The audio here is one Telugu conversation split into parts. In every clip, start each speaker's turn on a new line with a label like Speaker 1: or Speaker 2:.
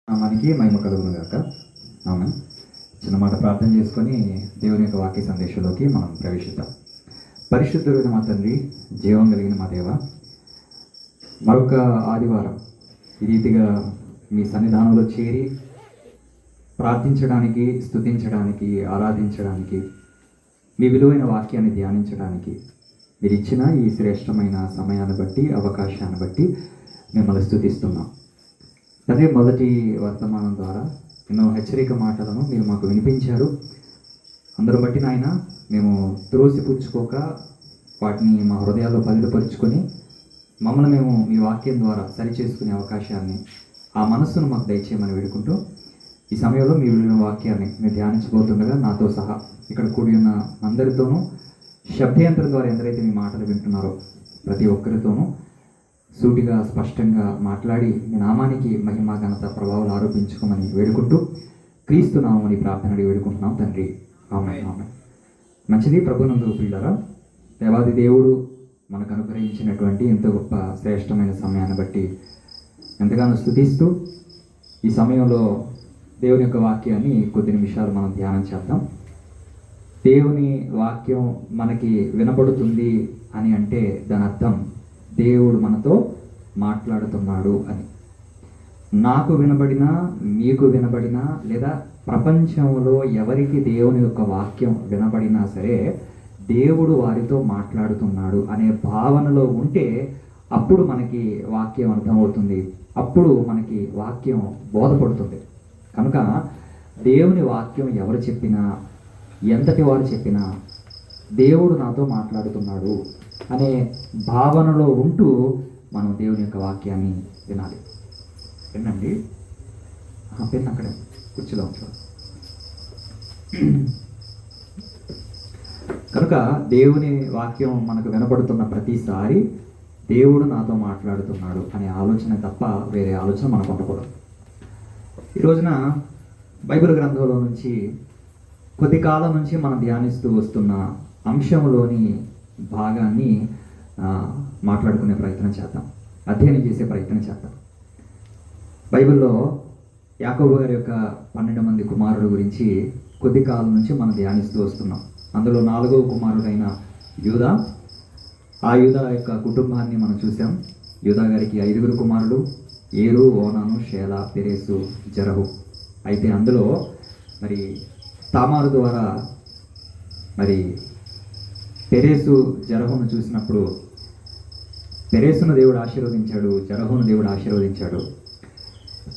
Speaker 1: నామానికి మహిమ కలుగును గాక. ఆమె చిన్న మాట ప్రార్థన చేసుకొని దేవుని యొక్క వాక్య సందేశంలోకి మనం ప్రవేశిద్దాం. పరిశుద్ధుడైన మా తండ్రి, జీవం కలిగిన మా దేవ, మరొక ఆదివారం ఈ రీతిగా మీ సన్నిధానంలో చేరి ప్రార్థించడానికి, స్తుతించడానికి, ఆరాధించడానికి, మీ విలువైన వాక్యాన్ని ధ్యానించడానికి మీరు ఇచ్చిన ఈ శ్రేష్టమైన సమయాన్ని బట్టి, అవకాశాన్ని బట్టి మిమ్మల్ని స్తుతిస్తున్నాం. అదే మొదటి వర్తమానం ద్వారా ఎన్నో హెచ్చరిక మాటలను మీరు మాకు వినిపించారు. అందరూ బట్టి నాయన మేము త్రోసిపుచ్చుకోక వాటిని మా హృదయాల్లో పదిలపరుచుకొని మమ్మల్ని మేము మీ వాక్యం ద్వారా సరిచేసుకునే అవకాశాన్ని, ఆ మనస్సును మాకు దయచేయమని వేడుకుంటూ ఈ సమయంలో మీ విలువైన వాక్యాన్ని మీరు ధ్యానించబోతుండగా నాతో సహా ఇక్కడ కూడి ఉన్న అందరితోనూ, శబ్దయంత్రం ద్వారా ఎందరైతే మీ మాటలు వింటున్నారో ప్రతి ఒక్కరితోనూ సూటిగా స్పష్టంగా మాట్లాడి మీ నామానికి మహిమ ఘనత ప్రభావాలు ఆరోపించుకోమని వేడుకుంటూ క్రీస్తు నామని ప్రార్థన వేడుకుంటున్నాం తండ్రి. ఆమేన్. ఆమేన్. మంచిది. ప్రభునందు పిల్లరా, దేవాది దేవుడు మనకు అనుగ్రహించినటువంటి ఎంతో గొప్ప శ్రేష్టమైన సమయాన్ని బట్టి ఎంతగానో స్తుతిస్తూ ఈ సమయంలో దేవుని యొక్క వాక్యాన్ని కొద్ది నిమిషాలు మనం ధ్యానం చేద్దాం. దేవుని వాక్యం మనకి వినబడుతుంది అని అంటే దాని అర్థం దేవుడు మనతో మాట్లాడుతున్నాడు అని. నాకు వినబడినా, మీకు వినబడినా, లేదా ప్రపంచంలో ఎవరికి దేవుని యొక్క వాక్యం వినబడినా సరే దేవుడు వారితో మాట్లాడుతున్నాడు అనే భావనలో ఉంటే అప్పుడు మనకి వాక్యం అర్థమవుతుంది, అప్పుడు మనకి వాక్యం బోధపడుతుంది. కనుక దేవుని వాక్యం ఎవరు చెప్పినా, ఎంతటి వారు చెప్పినా దేవుడు నాతో మాట్లాడుతున్నాడు అనే భావనలో ఉంటూ మనం దేవుని యొక్క వాక్యాన్ని వినాలి. వినండి. పెన్ అక్కడే కుర్చీలో ఉంచాలి. కనుక దేవుని వాక్యం మనకు వినపడుతున్న ప్రతిసారి దేవుడు నాతో మాట్లాడుతున్నాడు అనే ఆలోచన తప్ప వేరే ఆలోచన మనకు ఉండకూడదు. ఈ రోజున బైబిల్ గ్రంథంలో నుంచి కొద్ది కాలం నుంచి మనం ధ్యానిస్తూ వస్తున్న అంశంలోని భాగాన్ని మాట్లాడుకునే ప్రయత్నం చేద్దాం, అధ్యయనం చేసే ప్రయత్నం చేద్దాం. బైబిల్లో యాకోబు గారి యొక్క 12 మంది కుమారుడు గురించి కొద్ది కాలం నుంచి మనం ధ్యానిస్తూ వస్తున్నాం. అందులో 4వ కుమారుడైన యూదా, ఆ యూదా యొక్క కుటుంబాన్ని మనం చూసాం. యూదా గారికి 5 కుమారులు: ఏరు, ఓనాను, షేలా, పెరేసు, జరహు. అయితే అందులో మరి తామారు ద్వారా మరి పెరేసు జరహును చూసినప్పుడు పెరేసును దేవుడు ఆశీర్వదించాడు, జరహును దేవుడు ఆశీర్వదించాడు.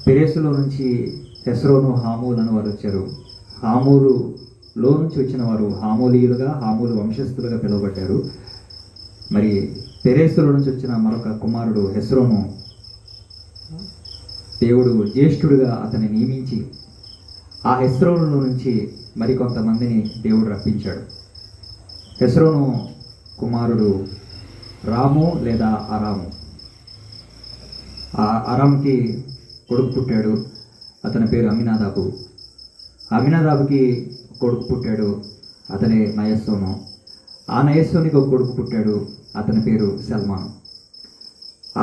Speaker 1: పెరేసులో నుంచి హెస్రోను, హామూలను వారు వచ్చారు. హామూలులో నుంచి వచ్చిన వారు హామూలీయులుగా, హామూలు వంశస్థులుగా పిలువబడ్డారు. మరి పెరేసులో నుంచి వచ్చిన మరొక కుమారుడు హెస్రోను దేవుడు జ్యేష్ఠుడిగా అతన్ని నియమించి ఆ హెస్రోనులో నుంచి మరికొంతమందిని దేవుడు రప్పించాడు. హెస్రోను కుమారుడు రాము లేదా అరాము. ఆ అరామ్కి కొడుకు పుట్టాడు, అతని పేరు అమినాదాబు. అమినాదాబుకి కొడుకు పుట్టాడు, అతనే నయస్సోను. ఆ నయస్సోనికి ఒక కొడుకు పుట్టాడు, అతని పేరు సల్మాను.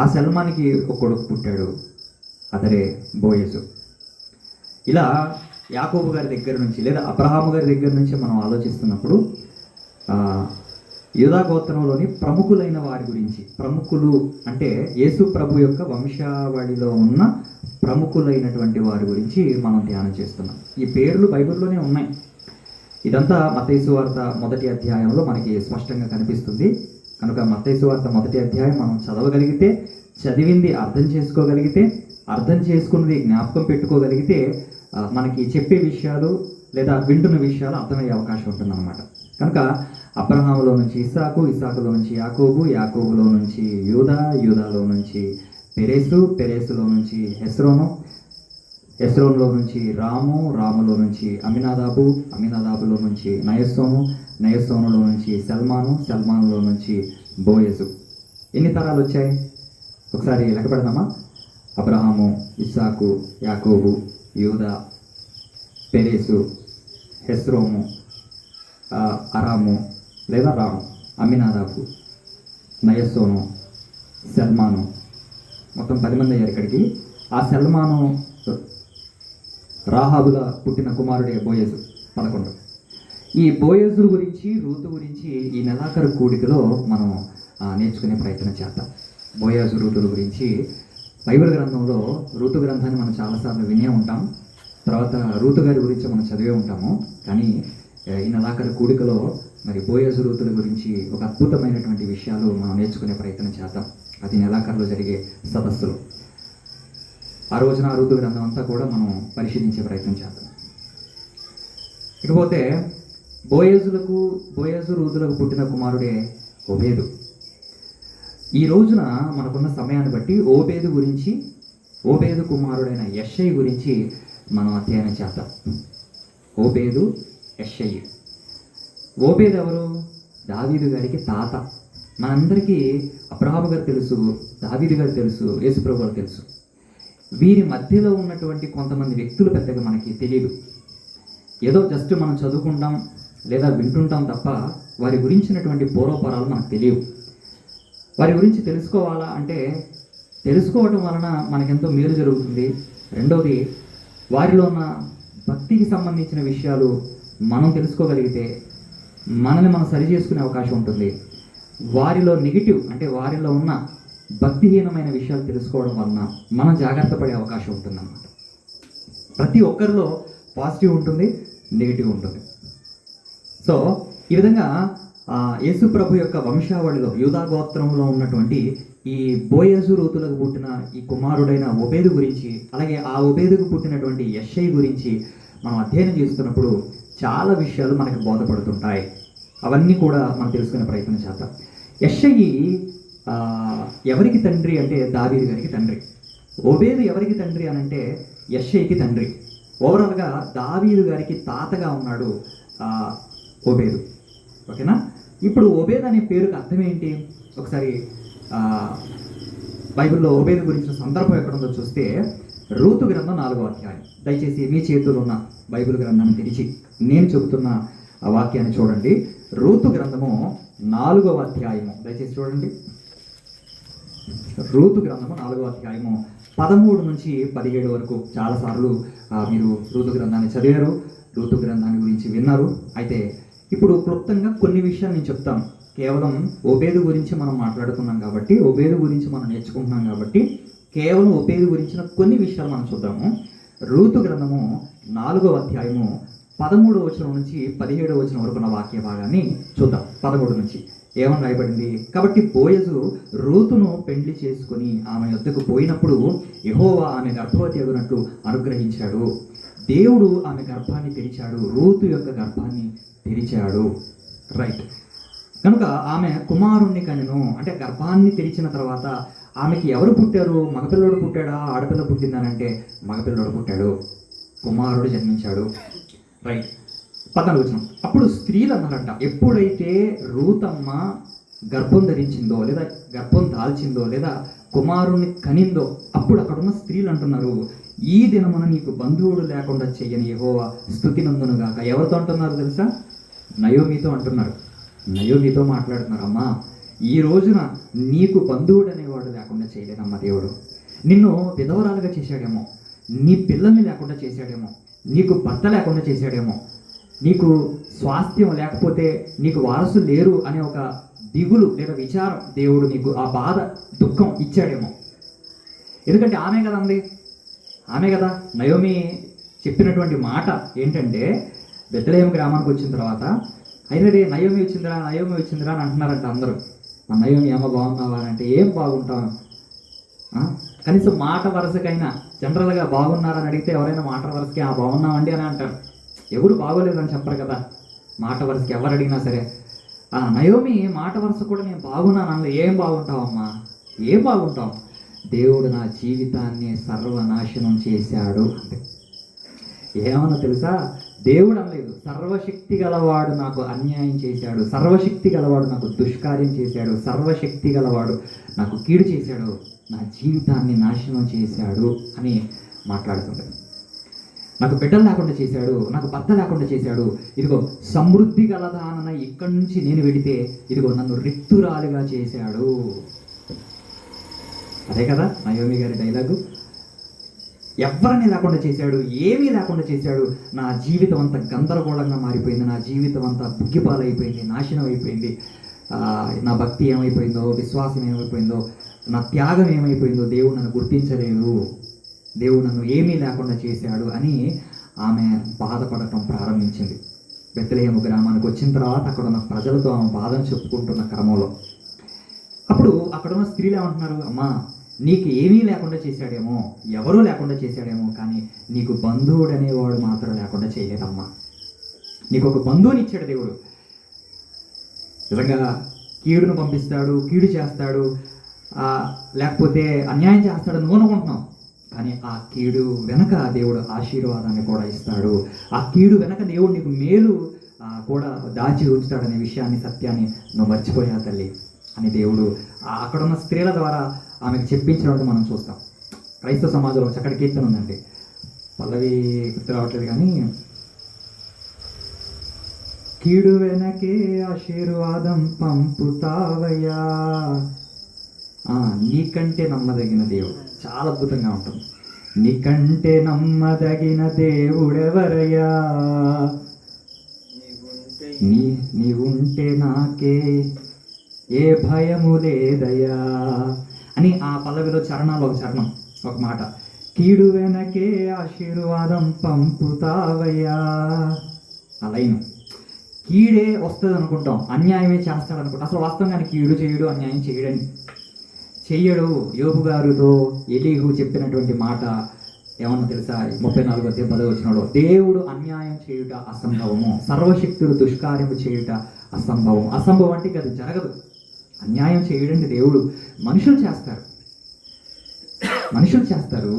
Speaker 1: ఆ సల్మానికి ఒక కొడుకు పుట్టాడు, అతడే బోయసు. ఇలా యాకోబు గారి దగ్గర నుంచి లేదా అబ్రహాము గారి దగ్గర నుంచి మనం ఆలోచిస్తున్నప్పుడు యూదా గోత్రంలోని ప్రముఖులైన వారి గురించి, ప్రముఖులు అంటే యేసు ప్రభు యొక్క వంశావళిలో ఉన్న ప్రముఖులైనటువంటి వారి గురించి మనం ధ్యానం చేస్తున్నాం. ఈ పేర్లు బైబిల్లోనే ఉన్నాయి. ఇదంతా మత్తయి సువార్త 1వ అధ్యాయంలో మనకి స్పష్టంగా కనిపిస్తుంది. కనుక మత్తయి సువార్త 1వ అధ్యాయం మనం చదవగలిగితే, చదివింది అర్థం చేసుకోగలిగితే, అర్థం చేసుకున్నది జ్ఞాపకం పెట్టుకోగలిగితే మనకి చెప్పే విషయాలు లేదా వింటున్న విషయాలు అర్థమయ్యే అవకాశం ఉంటుందన్నమాట. కనుక అబ్రహాములో నుంచి ఇస్సాకు, ఇస్సాకులో నుంచి యాకోబు, యాకోబులో నుంచి యూదా, యూదాలో నుంచి పెరేసు, పెరేసులో నుంచి హెస్రోను, హెస్రోన్లో నుంచి రాము, రాములో నుంచి అమినాదాబు, అమినాదాబులో నుంచి నయస్సోను, నయస్సోనులో నుంచి సల్మాను, సల్మానులో నుంచి బోయజు. ఎన్ని తరాలు వచ్చాయి ఒకసారి లెక్క పెడదామా? అబ్రహాము, ఇస్సాకు, యాకోబు, యూదా, పెరేసు, హెస్రోము, అరాము లేదా రాము, అమినాదాబు, నయస్సోను, సల్మాను, మొత్తం 10 మంది అయ్యారు ఇక్కడికి. ఆ సల్మాను రాహాబుల పుట్టిన కుమారుడే బోయజు 11. ఈ బోయజు గురించి, రూతు గురించి ఈ నెలాఖరు కూడికలో మనం నేర్చుకునే ప్రయత్నం చేద్దాం. బోయజు రూతుల గురించి బైబిల్ గ్రంథంలో రూతు గ్రంథాన్ని మనం చాలాసార్లు వినే ఉంటాం, తర్వాత రూతు గారి గురించి మనం చదివే ఉంటాము. కానీ ఈ నెలాఖరు కూడికలో మరి బోయజు రూతుల గురించి ఒక అద్భుతమైనటువంటి విషయాలు మనం నేర్చుకునే ప్రయత్నం చేద్దాం. అది నెలాఖరులో జరిగే సదస్సులో ఆ రోజున రూతు గ్రంథం అంతా కూడా మనం పరిశీలించే ప్రయత్నం చేద్దాం. ఇకపోతే బోయజు రూతులకు పుట్టిన కుమారుడే ఓబేదు. ఈ రోజున మనకున్న సమయాన్ని బట్టి ఓబేదు కుమారుడైన యెషయి గురించి మనం అధ్యయనం చేద్దాం. ఓబేదు, యెషయి. ఓబేదు ఎవరు? దావీదు గారికి తాత. మనందరికీ అబ్రహాము గారు తెలుసు, దావీదు గారు తెలుసు, యేసుప్రభు గారు తెలుసు. వీరి మధ్యలో ఉన్నటువంటి కొంతమంది వ్యక్తులు పెద్దగా మనకి తెలియదు. ఏదో జస్ట్ మనం చదువుకుంటాం లేదా వింటుంటాం తప్ప వారి గురించినటువంటి పూర్వపరాలు మనకు తెలియవు. వారి గురించి తెలుసుకోవాలా అంటే తెలుసుకోవటం వలన మనకెంతో మేలు జరుగుతుంది. రెండవది, వారిలో ఉన్న భక్తికి సంబంధించిన విషయాలు మనం తెలుసుకోగలిగితే మనల్ని మనం సరి చేసుకునే అవకాశం ఉంటుంది. వారిలో నెగిటివ్ అంటే వారిలో ఉన్న భక్తిహీనమైన విషయాలు తెలుసుకోవడం వలన మనం జాగ్రత్త పడే అవకాశం ఉంటుందన్నమాట. ప్రతి ఒక్కరిలో పాజిటివ్ ఉంటుంది, నెగిటివ్ ఉంటుంది. సో ఈ విధంగా యేసు ప్రభు యొక్క వంశావళిలో యూదా గోత్రంలో ఉన్నటువంటి ఈ బోయజు రూతులకు పుట్టిన ఈ కుమారుడైన ఓబేదు గురించి, అలాగే ఆ ఓబేదుకు పుట్టినటువంటి యెషయి గురించి మనం అధ్యయనం చేస్తున్నప్పుడు చాలా విషయాలు మనకు బోధపడుతుంటాయి. అవన్నీ కూడా మనం తెలుసుకునే ప్రయత్నం చేద్దాం. యెషయి ఎవరికి తండ్రి అంటే దావీదు గారికి తండ్రి. ఓబేదు ఎవరికి తండ్రి అని అంటే యెషయికి తండ్రి. ఓవరాల్గా దావీదు గారికి తాతగా ఉన్నాడు ఓబేదు. ఓకేనా? ఇప్పుడు ఓబేదు అనే పేరుకి అర్థం ఏంటి? ఒకసారి బైబిల్లో ఓబేదు గురించిన సందర్భం ఎక్కడుందో చూస్తే రూతు గ్రంథం 4వ అధ్యాయం. దయచేసి మీ చేతుల్లో ఉన్న బైబిల్ గ్రంథాన్ని తెరిచి నేను చెబుతున్న ఆ వాక్యాన్ని చూడండి. రూతు గ్రంథము 4వ అధ్యాయము దయచేసి చూడండి. రూతు గ్రంథము 4వ అధ్యాయము 13 నుంచి 17 వరకు. చాలాసార్లు మీరు రూతు గ్రంథాన్ని చదివారు, రూతు గ్రంథాన్ని గురించి విన్నారు. అయితే ఇప్పుడు క్లుప్తంగా కొన్ని విషయాలు నేను చెప్తాను. కేవలం ఓబేదు గురించి మనం మాట్లాడుతున్నాం కాబట్టి, ఓబేదు గురించి మనం నేర్చుకుంటున్నాం కాబట్టి కేవలం ఓబేదు గురించిన కొన్ని విషయాలు మనం చూద్దాము. రూతు గ్రంథము 4వ అధ్యాయము 13వ వచనం నుంచి 17వ వచనం వరకు ఉన్న వాక్య భాగాన్ని చూద్దాం. 13 నుంచి ఏమని రాయబడింది? కాబట్టి బోయజు రూతును పెండ్లి చేసుకుని ఆమె యొద్దకు పోయినప్పుడు యెహోవా ఆమె గర్భవతి అగునట్లు అనుగ్రహించాడు. దేవుడు ఆమె గర్భాన్ని తెరిచాడు, రూతు యొక్క గర్భాన్ని తెరిచాడు. రైట్. కనుక ఆమె కుమారుణ్ణి కనెను. అంటే గర్భాన్ని తెరిచిన తర్వాత ఆమెకి ఎవరు పుట్టారు? మగపిల్లడు పుట్టాడా, ఆడపిల్ల పుట్టిందనంటే మగపిల్లడు పుట్టాడు, కుమారుడు జన్మించాడు. రైట్. 14వ వచనం. అప్పుడు స్త్రీలు అన్నారంట, ఎప్పుడైతే రూతమ్మ గర్భం ధరించిందో లేదా గర్భం దాల్చిందో లేదా కుమారుని కనిందో అప్పుడు అక్కడున్న స్త్రీలు అంటున్నారు, ఈ దినమున నీకు బంధువుడు లేకుండా చెయ్యని యెహోవా స్తుతి నందునుగాక. ఎవరితో అంటున్నారు తెలుసా? నయోమితో అంటున్నారు. నయోమితో మాట్లాడుతున్నారు, అమ్మా ఈ రోజున నీకు బంధువుడు అనేవాడు లేకుండా చేయలేదమ్మా దేవుడు. నిన్ను విధవరాలుగా చేశాడేమో, నీ పిల్లల్ని లేకుండా చేశాడేమో, నీకు భర్త లేకుండా చేశాడేమో, నీకు స్వాస్థ్యం లేకపోతే నీకు వారసులు లేరు అనే ఒక దిగులు లేదా విచారం దేవుడు నీకు ఆ బాధ దుఃఖం ఇచ్చాడేమో. ఎందుకంటే ఆమె కదా అంది, ఆమె కదా నయోమి చెప్పినటువంటి మాట ఏంటంటే బెత్లెహేము గ్రామానికి వచ్చిన తర్వాత అయినా రే నయోమి వచ్చిందిరా అని అంటున్నారంట అందరూ. మా నయోమి ఏమో బాగున్నావా అంటే ఏం బాగుంటాం, కనీసం మాట వరుసకైనా జనరల్గా బాగున్నారని అడిగితే ఎవరైనా మాట వరుసకి బాగున్నామండి అని అంటారు. ఎవరు బాగోలేదని చెప్పరు కదా మాట వరుసకి ఎవరు అడిగినా సరే. నయోమి మాట వరుస కూడా నేను బాగున్నాను అందులో. ఏం బాగుంటావమ్మా, ఏం బాగుంటాం, దేవుడు నా జీవితాన్ని సర్వనాశనం చేశాడు అంటే. ఏమన్నా తెలుసా? దేవుడు అనలేదు, సర్వశక్తి గలవాడు నాకు అన్యాయం చేశాడు, సర్వశక్తి గలవాడు నాకు దుష్కార్యం చేశాడు, సర్వశక్తి గలవాడు నాకు కీడు చేశాడు, నా జీవితాన్ని నాశనం చేశాడు అని మాట్లాడుతుంటాడు. నాకు బిడ్డలు లేకుండా చేశాడు, నాకు భర్త లేకుండా చేశాడు, ఇదిగో సమృద్ధి గలదానన ఇక్కడి నుంచి నేను వెడితే ఇదిగో నన్ను రిక్తురాలుగా చేశాడు. అదే కదా నయోమి గారి డైలాగు. ఎవరిని లేకుండా చేశాడు, ఏమీ లేకుండా చేశాడు. నా జీవితం అంతా గందరగోళంగా మారిపోయింది, నా జీవితం అంతా బుగ్గిపాలైపోయింది, నాశనం అయిపోయింది. నా భక్తి ఏమైపోయిందో, విశ్వాసం ఏమైపోయిందో, నా త్యాగం ఏమైపోయిందో, దేవుడు నన్ను గుర్తించలేదు, దేవుడు నన్ను ఏమీ లేకుండా చేశాడు అని ఆమె బాధపడటం ప్రారంభించింది. బెత్లెహేము గ్రామానికి వచ్చిన తర్వాత అక్కడ ఉన్న ప్రజలతో ఆమె బాధను చెప్పుకుంటున్న క్రమంలో అప్పుడు అక్కడ ఉన్న స్త్రీలు ఏమంటున్నారు, అమ్మా నీకు ఏమీ లేకుండా చేశాడేమో, ఎవరూ లేకుండా చేశాడేమో, కానీ నీకు బంధువుడు అనేవాడు మాత్రం లేకుండా చేయలేదమ్మా. నీకు ఒక బంధువుని ఇచ్చాడు దేవుడు. నిజంగా కీడును పంపిస్తాడు, కీడు చేస్తాడు, లేకపోతే అన్యాయం చేస్తాడు నువ్వు అనుకుంటున్నావు, కానీ ఆ కీడు వెనక దేవుడు ఆశీర్వాదాన్ని కూడా ఇస్తాడు. ఆ కీడు వెనక దేవుడు నీకు మేలు కూడా దాచి ఉంచుతాడనే విషయాన్ని, సత్యాన్ని నువ్వు మర్చిపోయా తల్లి అని దేవుడు అక్కడున్న స్త్రీల ద్వారా ఆమెకు చెప్పించడం మనం చూస్తాం. క్రైస్తవ సమాజంలో చక్కటి కీర్తన ఉందండి, పల్లవి గుర్తు రావట్లేదు కానీ, కీడు వెనకే ఆశీర్వాదం పంపుతావయ్యా, నీకంటే నమ్మదగిన దేవుడు. చాలా అద్భుతంగా ఉంటుంది. నీకంటే నమ్మదగిన దేవుడెవరయ్యా, నీవుంటే నాకే ఏ భయము లేదయ్యా అని ఆ పల్లవిలో చరణాలు ఒక చరణం, ఒక మాట, కీడు వెనకే ఆశీర్వాదం పంపుతావయ్యా. ఆ లైన్ కీడే వస్తుంది అనుకుంటాం, అన్యాయమే చేస్తాడు అనుకుంటాం. అసలు వాస్తవంగా కీడు చేయడు, అన్యాయం చేయడని చెయ్యడు. యోబు గారితో ఎలీహు చెప్పినటువంటి మాట ఏమన్నా తెలుసా? 34:10 దేవుడు అన్యాయం చేయుట అసంభవము, సర్వశక్తుడు దుష్కార్యము చేయుట అసంభవం. అసంభవం అంటే అది జరగదు. అన్యాయం చేయడండి దేవుడు. మనుషులు చేస్తారు,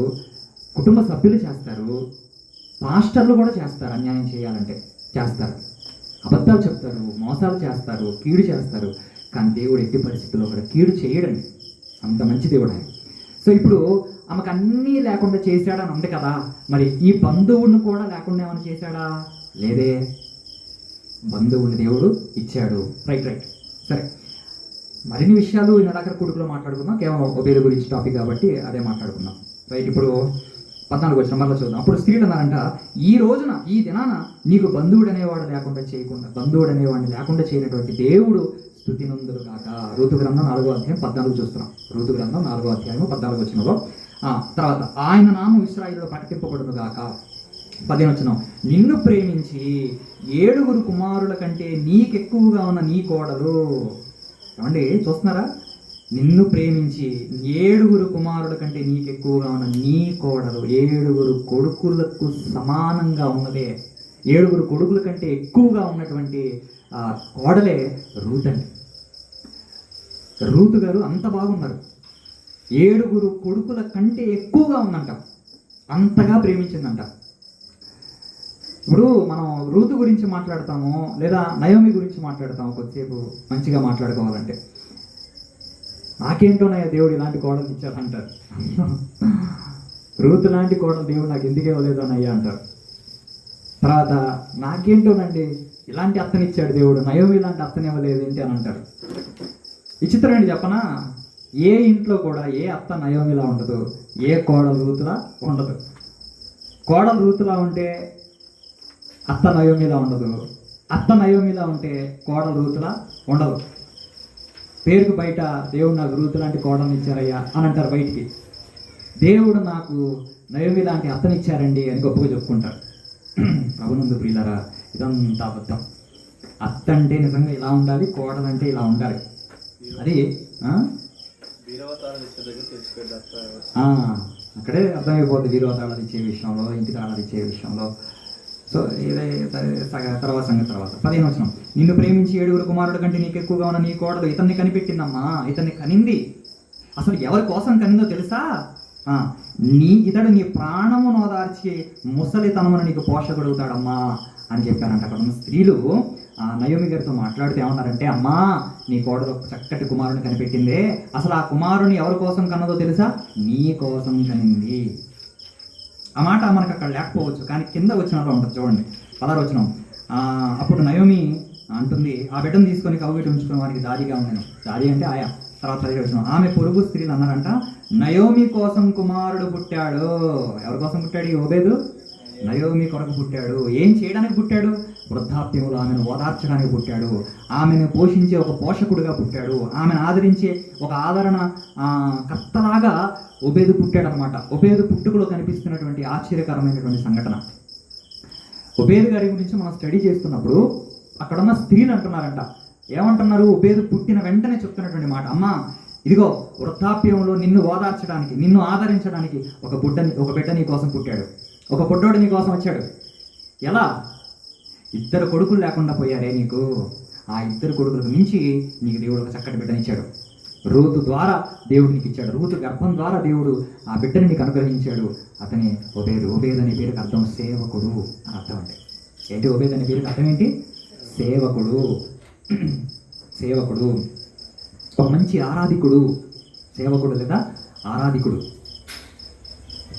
Speaker 1: కుటుంబ సభ్యులు చేస్తారు, పాస్టర్లు కూడా చేస్తారు. అన్యాయం చేయాలంటే చేస్తారు, అబద్ధాలు చెప్తారు, మోసాలు చేస్తారు, కీడు చేస్తారు. కానీ దేవుడు ఎట్టి పరిస్థితుల్లో కూడా కీడు చేయడండి. అంత మంచి దేవుడు ఆయన. సో ఇప్పుడు ఆమెకు అన్నీ లేకుండా చేశాడని ఉంది కదా, మరి ఈ బంధువుని కూడా లేకుండా ఏమైనా చేశాడా? లేదే, బంధువుని దేవుడు ఇచ్చాడు. రైట్. సరే, మరిన్ని విషయాలు నెలాఖరు కొడుకులో మాట్లాడుకుందాం. కేవలం ఒబేలు గురించి టాపిక్ కాబట్టి అదే మాట్లాడుకుందాం. రైట్, ఇప్పుడు 14 మళ్ళీ చూద్దాం. అప్పుడు స్త్రీలు అన్నారంట, ఈ రోజున, ఈ దినాన నీకు బంధువుడు అనేవాడు లేకుండా చేయనటువంటి దేవుడు స్తుతినందులు కాక. ఋతు గ్రంథం 4:14 చూస్తున్నాం. ఋతు గ్రంథం 4:14 తర్వాత ఆయన నామం ఇశ్రాయేలులో ప్రకటింపబడును గాక. 15 నిన్ను ప్రేమించి 7 కుమారుల కంటే నీకెక్కువగా ఉన్న నీ కోడలు. ఏమండి చూస్తున్నారా? నిన్ను ప్రేమించి 7 కుమారుల కంటే నీకెక్కువగా ఉన్న నీ కోడలు. 7 కొడుకులకు సమానంగా ఉన్నదే, 7 కొడుకుల కంటే ఎక్కువగా ఉన్నటువంటి కోడలే రూత్ అండి. రూతు గారు అంత బాగున్నారు. 7 కొడుకుల కంటే ఎక్కువగా ఉందంట, అంతగా ప్రేమించిందంట. ఇప్పుడు మనం రూతు గురించి మాట్లాడతాము, లేదా నయోమి గురించి మాట్లాడతాము. కొద్దిసేపు మంచిగా మాట్లాడుకోవాలంటే, నాకేంటోనయ్యా దేవుడు ఇలాంటి కోడలు ఇచ్చారంటారు. రూతు లాంటి కోడలు దేవుడు నాకు ఎందుకు ఇవ్వలేదోనయ్యా అంటారు. తర్వాత నాకేంటోనండి ఇలాంటి అత్తనిచ్చాడు దేవుడు, నయోమి లాంటి అత్తని ఇవ్వలేదు ఏంటి అని అంటారు. విచిత్రం ఏంటి చెప్పనా? ఏ ఇంట్లో కూడా ఏ అత్త నయోమిలా ఉండదు, ఏ కోడలు రూతులా ఉండదు. కోడలు రూతులా ఉంటే అత్త నయోమిలా ఉండదు, అత్త నయోమిలా ఉంటే కోడలు రూతులా ఉండదు. పేరుకు బయట దేవుడు నాకు రూతు లాంటి కోడలు ఇచ్చారయ్యా అని అంటారు బయటికి. దేవుడు నాకు నయోమి లాంటి అత్తనిచ్చారండి అని గొప్పగా చెప్పుకుంటారు. ప్రభునందు ప్రియులారా, ఇదంతా అబద్ధం. అత్త అంటే నిజంగా ఇలా ఉండాలి, కోడలు అంటే ఇలా ఉండాలి. అది అక్కడే అర్థమైపోతుంది, వీరవతాళాలు ఇచ్చే విషయంలో, ఇంటి తాళాలు ఇచ్చే విషయంలో. సో ఇదే తర్వాత సంగతి. తర్వాత 15 నిన్ను ప్రేమించి 7 కుమారుల కంటే నీకు ఎక్కువగా ఉన్న నీ కోడలు ఇతన్ని కనిపెట్టిందమ్మా, ఇతన్ని కనింది. అసలు ఎవరి కోసం కనిందో తెలుసా? ఇతడు నీ ప్రాణము నోదార్చి ముసలితనమును నీకు పోషకుడుగుతాడమ్మా అని చెప్పారంట. అక్కడ ఉన్న స్త్రీలు నయోమి గారితో మాట్లాడితే ఏమన్నారంటే, అమ్మా నీ కోడలు చక్కటి కుమారుని కనిపెట్టిందే, అసలు ఆ కుమారుని ఎవరి కోసం కన్నదో తెలుసా? నీ కోసం కనింది. ఆ మాట మనకు అక్కడ లేకపోవచ్చు, కానీ కింద వచనంలో ఉంటుంది చూడండి. 16 అప్పుడు నయోమి అంటుంది, ఆ బిడ్డను తీసుకొని కౌగిట ఉంచుకునే వారికి దాదిగా ఉన్నాను. దాది అంటే ఆయా. తర్వాత 17 ఆమె పొరుగు స్త్రీలు అన్నారంట, నయోమి కోసం కుమారుడు పుట్టాడు. ఎవరి కోసం పుట్టాడు ఈ ఓబేదు? నయోమి కొరకు పుట్టాడు. ఏం చేయడానికి పుట్టాడు? వృద్ధాప్యంలో ఆమెను ఓదార్చడానికి పుట్టాడు. ఆమెను పోషించే ఒక పోషకుడిగా పుట్టాడు. ఆమెను ఆదరించే ఒక ఆదరణ కర్తలాగా ఓబేదు పుట్టాడు అనమాట. ఓబేదు పుట్టుకలో కనిపిస్తున్నటువంటి ఆశ్చర్యకరమైనటువంటి సంఘటన. ఓబేదు గారి గురించి మనం స్టడీ చేస్తున్నప్పుడు అక్కడున్న స్త్రీలు అంటున్నారంట, ఏమంటున్నారు? ఓబేదు పుట్టిన వెంటనే చెప్తున్నటువంటి మాట, అమ్మా ఇదిగో వృద్ధాప్యంలో నిన్ను ఓదార్చడానికి, నిన్ను ఆదరించడానికి ఒక బిడ్డ నీ కోసం పుట్టాడు, ఒక పొడ్డోడు నీ కోసం వచ్చాడు. ఎలా? 2 కొడుకులు లేకుండా పోయారే నీకు, ఆ 2 కొడుకులకు మించి నీకు దేవుడు ఒక చక్కటి బిడ్డనిచ్చాడు. రూతు ద్వారా దేవుడు నీకు ఇచ్చాడు. రూతు గర్భం ద్వారా దేవుడు ఆ బిడ్డని నీకు అనుగ్రహించాడు. అతని ఓబేదు. ఓబేదు అనే పేరుకి అర్థం సేవకుడు అని అర్థం. అంటే ఏంటి ఓబేదు అనే పేరుకి అర్థం ఏంటి? సేవకుడు. సేవకుడు, ఒక మంచి ఆరాధికుడు. సేవకుడు లేదా ఆరాధికుడు.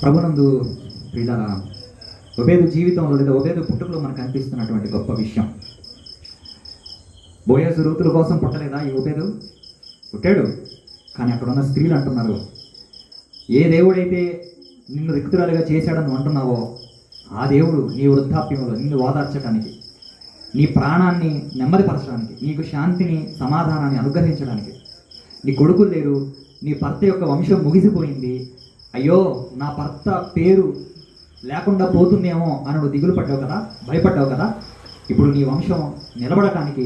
Speaker 1: ప్రభునందు ప్రియులారా, ఓబేదు జీవితంలో లేదా ఓబేదు పుట్టుకలో మనకు కనిపిస్తున్నటువంటి గొప్ప విషయం, బోయజు రూతుల కోసం పుట్టలేదా ఈ ఓబేదు? పుట్టాడు. కానీ అక్కడ ఉన్న స్త్రీలు అంటున్నారు, ఏ దేవుడైతే నిన్ను రిక్తురాలుగా చేశాడని అంటున్నావో ఆ దేవుడు నీ వృద్ధాప్యంలో నిన్ను ఓదార్చడానికి, నీ ప్రాణాన్ని నెమ్మదిపరచడానికి, నీకు శాంతిని సమాధానాన్ని అనుగ్రహించడానికి. నీ కొడుకులు లేరు, నీ భర్త యొక్క వంశం ముగిసిపోయింది, అయ్యో నా భర్త పేరు లేకుండా పోతుందేమో అని నువ్వు దిగులు పడ్డావు కదా, భయపడ్డావు కదా. ఇప్పుడు నీ వంశం నిలబడటానికి